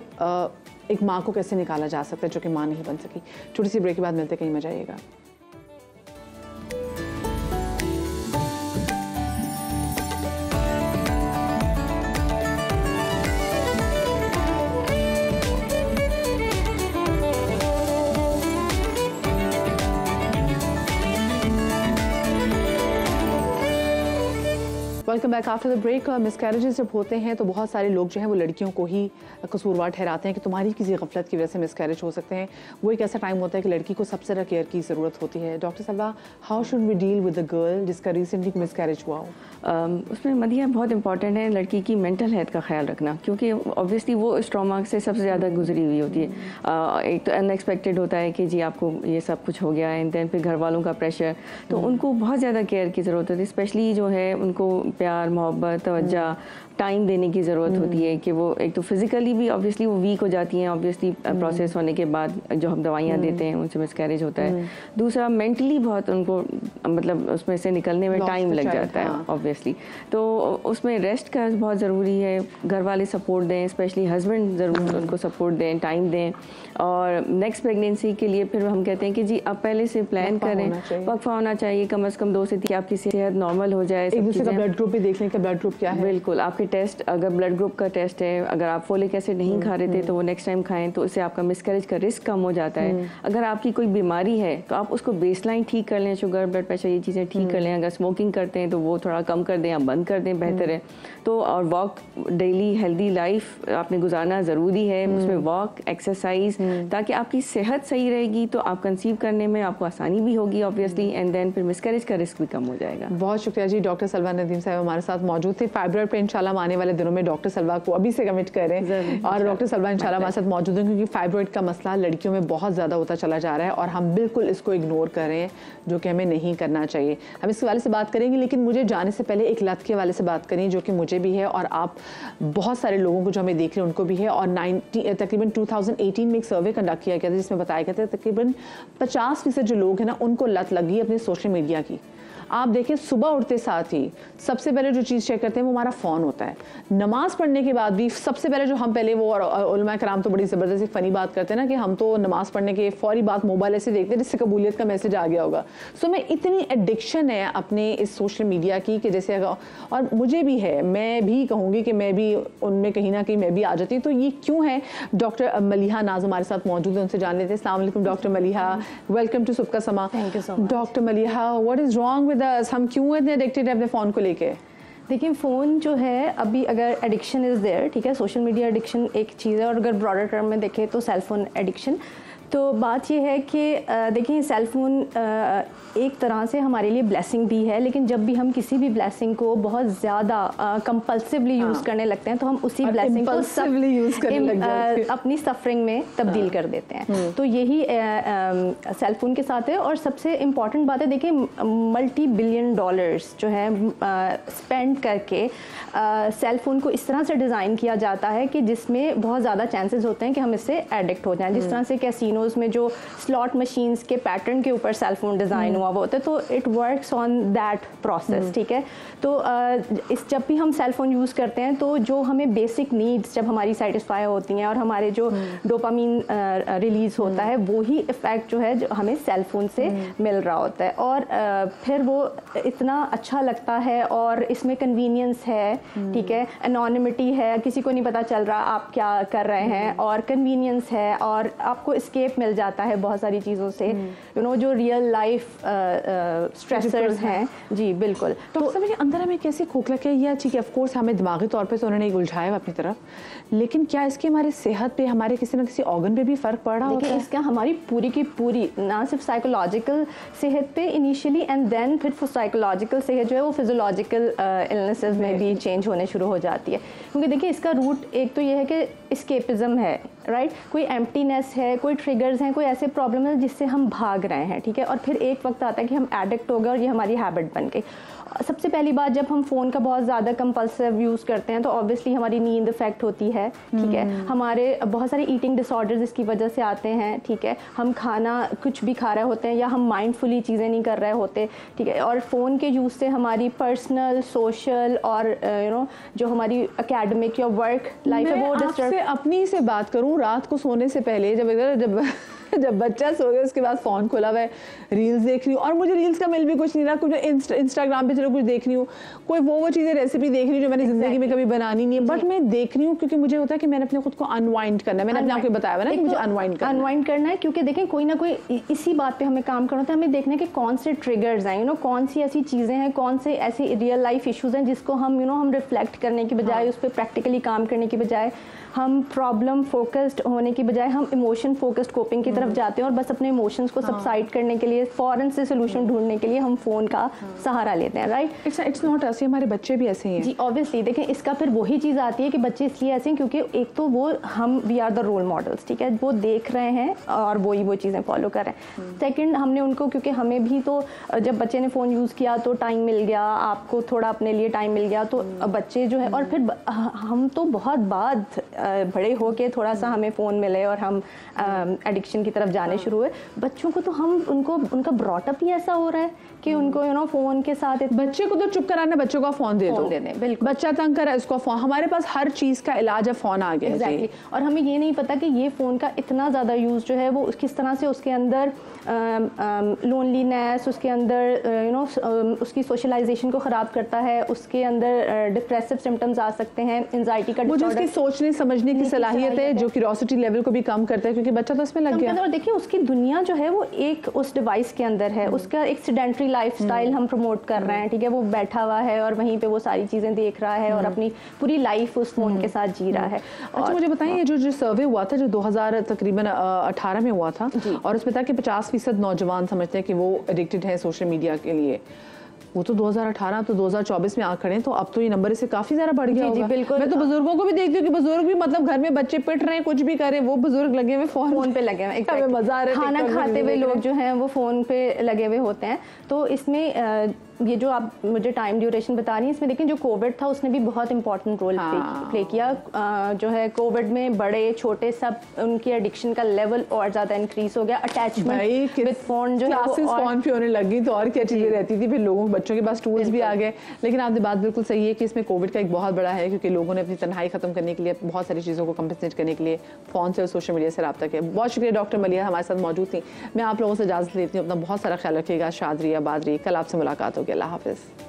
एक माँ को कैसे निकाला जा सकता है जो कि माँ नहीं बन सकी। छोटी सी ब्रेक के बाद मिलते, कहीं मजा आएगा। Welcome back after the break. Miscarriages जब होते हैं तो बहुत सारे लोग जो हैं वो लड़कियों को ही कसूरवार ठहराते हैं कि तुम्हारी किसी गफलत की वजह से मिसकैरेज हो सकते हैं। वो एक ऐसा टाइम होता है कि लड़की को सबसे ज़्यादा केयर की ज़रूरत होती है। Doctor Salwa, how should we deal with the girl जिसका रिसेंटली मिसकैरेज हुआ हो? उसमें मदिया बहुत इंपॉर्टेंट है लड़की की मेंटल हेल्थ का ख्याल रखना, क्योंकि ऑब्वियसली वो इस ट्रॉमा से सबसे ज़्यादा गुजरी हुई होती है। एक तो अनएक्सपेक्टेड होता है कि जी आपको ये सब कुछ हो गया है, एंड देन फिर घर वालों का प्रेशर, तो उनको बहुत ज़्यादा केयर की ज़रूरत होती है। स्पेशली जो है उनको प्यार, मोहब्बत, तवज्जो, टाइम देने की ज़रूरत होती है कि वो एक तो फिज़िकली भी ऑब्वियसली वो वीक हो जाती हैं, ऑब्वियसली प्रोसेस होने के बाद जो हम दवाइयाँ देते हैं उनसे मिसकैरेज होता है। दूसरा मेंटली बहुत उनको मतलब उसमें से निकलने में टाइम लग जाता है ऑब्वियसली, तो उसमें रेस्ट का बहुत ज़रूरी है। घर वाले सपोर्ट दें, स्पेशली हस्बैंड ज़रूर उनको सपोर्ट दें, टाइम दें। और नेक्स्ट प्रेगनेंसी के लिए फिर हम कहते हैं कि जी आप पहले से प्लान करें, वक्फा होना चाहिए कम से कम 2 से 3, आपकी सेहत नॉर्मल हो जाए। एक दूसरे का ब्लड ग्रुप भी देख लें कि ब्लड ग्रुप क्या है। बिल्कुल, आपके टेस्ट, अगर ब्लड ग्रुप का टेस्ट है, अगर आप फोलिक एसिड नहीं खा रहे थे तो वो नेक्स्ट टाइम खाएं, तो इससे आपका मिसकैरेज का रिस्क कम हो जाता है। अगर आपकी कोई बीमारी है तो आप उसको बेसलाइन ठीक कर लें, शुगर, ब्लड प्रेशर, ये चीज़ें ठीक कर लें। अगर स्मोकिंग करते हैं तो वो थोड़ा कम कर दें या बंद कर दें, बेहतर है। तो और वॉक, डेली हेल्दी लाइफ आपने गुजारना ज़रूरी है, उसमें वॉक, एक्सरसाइज, ताकि आपकी सेहत सही रहेगी तो आप कंसीव करने में आपको आसानी भी होगी ऑब्वियसली, एंड देन फिर मिसकैरेज का रिस्क भी कम हो जाएगा। बहुत शुक्रिया जी। डॉक्टर सलवा नदीम साहब हमारे साथ मौजूद थे। फाइब्रॉइड पे इंशाल्लाह आने वाले दिनों में डॉक्टर सलवा को अभी से कमिट करें, और डॉक्टर सलवा इंशाल्लाह हमारे साथ मौजूद हैं, क्योंकि फाइब्रॉइड का मसला लड़कियों में बहुत ज़्यादा होता चला जा रहा है और हम बिल्कुल इसको इग्नोर कर रहे हैं, जो कि हमें नहीं करना चाहिए। हम इसके वाले से बात करेंगे, लेकिन मुझे जाने से पहले एक लत के वाले से बात करें जो कि मुझे भी है और आप बहुत सारे लोगों को जो हमें देख रहे हैं उनको भी है। और तकरीबन 2018 में एक सर्वे कंडक्ट किया गया था जिसमें बताया गया था तकरीबन 50% जो लोग हैं ना उनको लत लगी अपने सोशल मीडिया की। आप देखें सुबह उठते साथ ही सबसे पहले जो चीज़ चेक करते हैं वो हमारा फ़ोन होता है। नमाज पढ़ने के बाद भी सबसे पहले जो हम पहले वो, और उलमा कराम तो बड़ी ज़बरदस्ती फ़नी बात करते हैं ना कि हम तो नमाज पढ़ने के फ़ौरी बाद मोबाइल ऐसे देखते हैं जिससे कबूलियत का मैसेज आ गया होगा। सो मैं इतनी एडिक्शन है अपने इस सोशल मीडिया की कि जैसे, और मुझे भी है, मैं भी कहूँगी कि मैं भी उनमें कहीं ना कहीं मैं भी आ जाती हूँ। तो ये क्यों है? डॉक्टर मलिहा नाज हमारे साथ मौजूद है, उनसे जान लेते हैं। अस्सलाम वालेकुम डॉक्टर मलिहा, वेलकम टू सुबह का समा। Thank you so much. Doctor Maliha, what is wrong with us? हम क्यों इतने एडिक्टेड हैं अपने फ़ोन को लेके? देखिए फ़ोन जो है, अभी अगर एडिक्शन इज़ देयर, ठीक है, सोशल मीडिया एडिक्शन एक चीज़ है, और अगर ब्रॉडर टर्म में देखें तो सेल फोन एडिक्शन। तो बात ये है कि देखिए सेल फोन एक तरह से हमारे लिए ब्लेसिंग भी है, लेकिन जब भी हम किसी भी ब्लेसिंग को बहुत ज़्यादा कंपल्सिवली यूज़ करने लगते हैं तो हम उसी ब्लेसिंग को अपनी सफरिंग में तब्दील कर देते हैं। तो यही सेल फोन के साथ है। और सबसे इम्पॉर्टेंट बात है, देखिए मल्टी बिलियन डॉलर्स जो है स्पेंड करके सेल फोन को इस तरह से डिज़ाइन किया जाता है कि जिसमें बहुत ज़्यादा चांसेस होते हैं कि हम इससे एडिक्ट हो जाएं। जिस तरह से कैसीनोज में जो स्लॉट मशीन्स के पैटर्न के ऊपर सेल फोन डिज़ाइन हुआ वो होता है, तो it works on that process, ठीक है। तो जब भी हम सेल फोन यूज़ करते हैं तो जो हमें बेसिक नीड्स जब हमारी सेटिस्फाई होती हैं और हमारे जो डोपामीन रिलीज होता है, वो ही इफ़ेक्ट जो है जो हमें सेल फोन से मिल रहा होता है। और फिर वो इतना अच्छा लगता है और इसमें कन्वीनियंस है, ठीक है, एनोनिमिटी है, किसी को नहीं पता चल रहा आप क्या कर रहे हैं, और कन्वीनियंस है, और आपको एस्केप मिल जाता है बहुत सारी चीज़ों से, यू नो, जो रियल लाइफ स्ट्रेसर्स हैं। जी बिल्कुल। तो समझिए अंदर हमें कैसे खोखला क्या, ये ठीक है, ऑफ कोर्स हमें दिमागी तौर पे तो उन्होंने उलझाया अपनी तरफ, लेकिन क्या इसके हमारे सेहत पे, हमारे किसी न किसी ऑर्गन पे भी फ़र्क पड़ रहा होता है? इसका हमारी पूरी की पूरी, ना सिर्फ साइकोलॉजिकल सेहत पे इनिशियली, एंड देन फिर साइकोलॉजिकल सेहत जो है वो फिजियोलॉजिकल इलनेसेस में भी चेंज होने शुरू हो जाती है। क्योंकि देखिए इसका रूट एक तो ये है कि एस्केपिज्म है, राइट, कोई एम्प्टीनेस है, कोई ट्रिगर्स हैं, कोई ऐसे प्रॉब्लम है जिससे हम भाग रहे हैं, ठीक है, और फिर एक वक्त आता है कि हम एडिक्ट हो गए और ये हमारी हैबिट बन गई। सबसे पहली बात, जब हम फ़ोन का बहुत ज़्यादा कंपल्सिव यूज़ करते हैं तो ऑब्वियसली हमारी नींद इफेक्ट होती है, ठीक है, हमारे बहुत सारे ईटिंग डिसऑर्डर्स इसकी वजह से आते हैं, ठीक है, हम खाना कुछ भी खा रहे होते हैं या हम माइंडफुली चीज़ें नहीं कर रहे होते, ठीक है, और फ़ोन के यूज़ से हमारी पर्सनल, सोशल और यू नो जो हमारी एकेडमिक या वर्क लाइफ है वो डिस्टर्ब। अपनी से बात करूँ, रात को सोने से पहले जब बच्चा सो गया उसके बाद फ़ोन खोला हुआ है, रील्स देख रही हूँ, और मुझे रील्स का मिल भी कुछ नहीं रहा, कुछ इंस्टाग्राम पे चलो कुछ देख रही हूँ, कोई वो चीज़ें रेसिपी देख रही हूँ जो मैंने ज़िंदगी में कभी बनानी नहीं है, बट मैं देख रही हूँ क्योंकि मुझे होता है कि मैंने अपने खुद को अनवाइंड करना है। मैंने अपने आपको बताया ना कि मुझे अनवाइंड करना है, क्योंकि देखें कोई ना कोई इसी बात पर हमें काम करना होता है, हमें देखना है कि कौन से ट्रिगर्स हैं, यू नो, कौन सी ऐसी चीज़ें हैं, कौन से ऐसे रियल लाइफ इशूज़ हैं जिसको हम, यू नो, हम रिफ्लेक्ट करने की बजाय, उस पर प्रैक्टिकली काम करने की बजाय, हम प्रॉब्लम फोकस्ड होने की बजाय हम इमोशन फोकस्ड कोपिंग की तरफ जाते हैं, और बस अपने इमोशंस को सबसाइड करने के लिए, फौरन से सोल्यूशन ढूंढने के लिए हम फ़ोन का सहारा लेते हैं, राइट। इट्स नॉट ऐसे, हमारे बच्चे भी ऐसे ही हैं। जी ऑब्वियसली, देखें इसका फिर वही चीज़ आती है कि बच्चे इसलिए ऐसे हैं क्योंकि एक तो वो we are the role models, ठीक है, वो देख रहे हैं और वो चीज़ें फॉलो कर रहे हैं। सेकेंड, हमने उनको, क्योंकि हमें भी तो जब बच्चे ने फ़ोन यूज़ किया तो टाइम मिल गया, आपको थोड़ा अपने लिए टाइम मिल गया, तो बच्चे जो है, और फिर हम तो बहुत बाद बड़े हो के थोड़ा सा हमें फ़ोन मिले और हम एडिक्शन की तरफ जाने शुरू हुए। बच्चों को तो हम उनका ब्रॉटअप ही ऐसा हो रहा है कि उनको, यू नो, फ़ोन के साथ, बच्चे को तो चुप कराना, बच्चों का फ़ोन दे दो, बिल्कुल, बच्चा तंग करा इसको फ़ोन, हमारे पास हर चीज़ का इलाज है, फ़ोन आ गया। एग्जैक्टली। और हमें ये नहीं पता कि ये फ़ोन का इतना ज़्यादा यूज़ जो है वो किस तरह से उसके अंदर लोनलीनेस, उसके अंदर यू नो उसकी सोशलाइजेशन को ख़राब करता है, उसके अंदर डिप्रेसिव सिम्टम्स आ सकते हैं, एंजाइटी का डिसऑर्डर, उसकी सोचने समझने की सलाहियत है जो क्यूरियोसिटी लेवल को भी कम करता है, क्योंकि बच्चा तो इसमें लग गया। और देखिए उसकी दुनिया जो है वो एक उस डिवाइस के अंदर है, उसका एक सेडेंटरी लाइफस्टाइल हम प्रमोट कर रहे हैं, ठीक है, वो बैठा हुआ है और वहीं पे वो सारी चीज़ें देख रहा है और अपनी पूरी लाइफ उस फ़ोन के साथ जी रहा है। अच्छा मुझे बताइए, जो सर्वे हुआ था जो 2000 तकरीबन 18 में हुआ था, और उसमें था कि 50% नौजवान समझते हैं कि वो एडिक्टेड है सोशल मीडिया के लिए, वो तो 2018, तो 2024 में आ खड़े हैं, तो अब तो ये नंबर इससे काफी ज्यादा बढ़ गया होगा। बिल्कुल। मैं तो बुजुर्गों को भी देखती हूँ कि बुजुर्ग भी मतलब घर में बच्चे पिट रहे हैं, कुछ भी कर रहे हैं, वो बुजुर्ग लगे हुए फोन पे लगे हुए, मजा आ रहा है, खाना खाते हुए लोग जो हैं वो फोन पे लगे हुए होते हैं। तो इसमें ये जो आप मुझे टाइम ड्यूरेशन बता रही हैं, इसमें देखें जो कोविड था उसने भी बहुत इंपॉर्टेंट रोल प्ले किया। जो है कोविड में बड़े छोटे सब उनकी एडिक्शन का लेवल और ज़्यादा इंक्रीज हो गया। अटैचमेंट विद फोन जो है फोन पे होने लगी तो और क्या चीज़ें रहती थी, फिर लोगों बच्चों के पास टूल्स भी आ गए। लेकिन आपकी बात बिल्कुल सही है कि इसमें कोविड का एक बहुत बड़ा है, क्योंकि लोगों ने अपनी तन्हाई खत्म करने के लिए, बहुत सारी चीज़ों को कंपनसेट करने के लिए फ़ोन से और सोशल मीडिया से रब्ता किया। बहुत शुक्रिया डॉक्टर मलिया हमारे साथ मौजूद थी। मैं आप लोगों से इजाज़त लेती हूँ। अपना बहुत सारा ख्याल रखिएगा। शाद रहिए, आबाद रहिए। कल आपसे मुलाकात होगी। अल्लाह हाफ़िज़।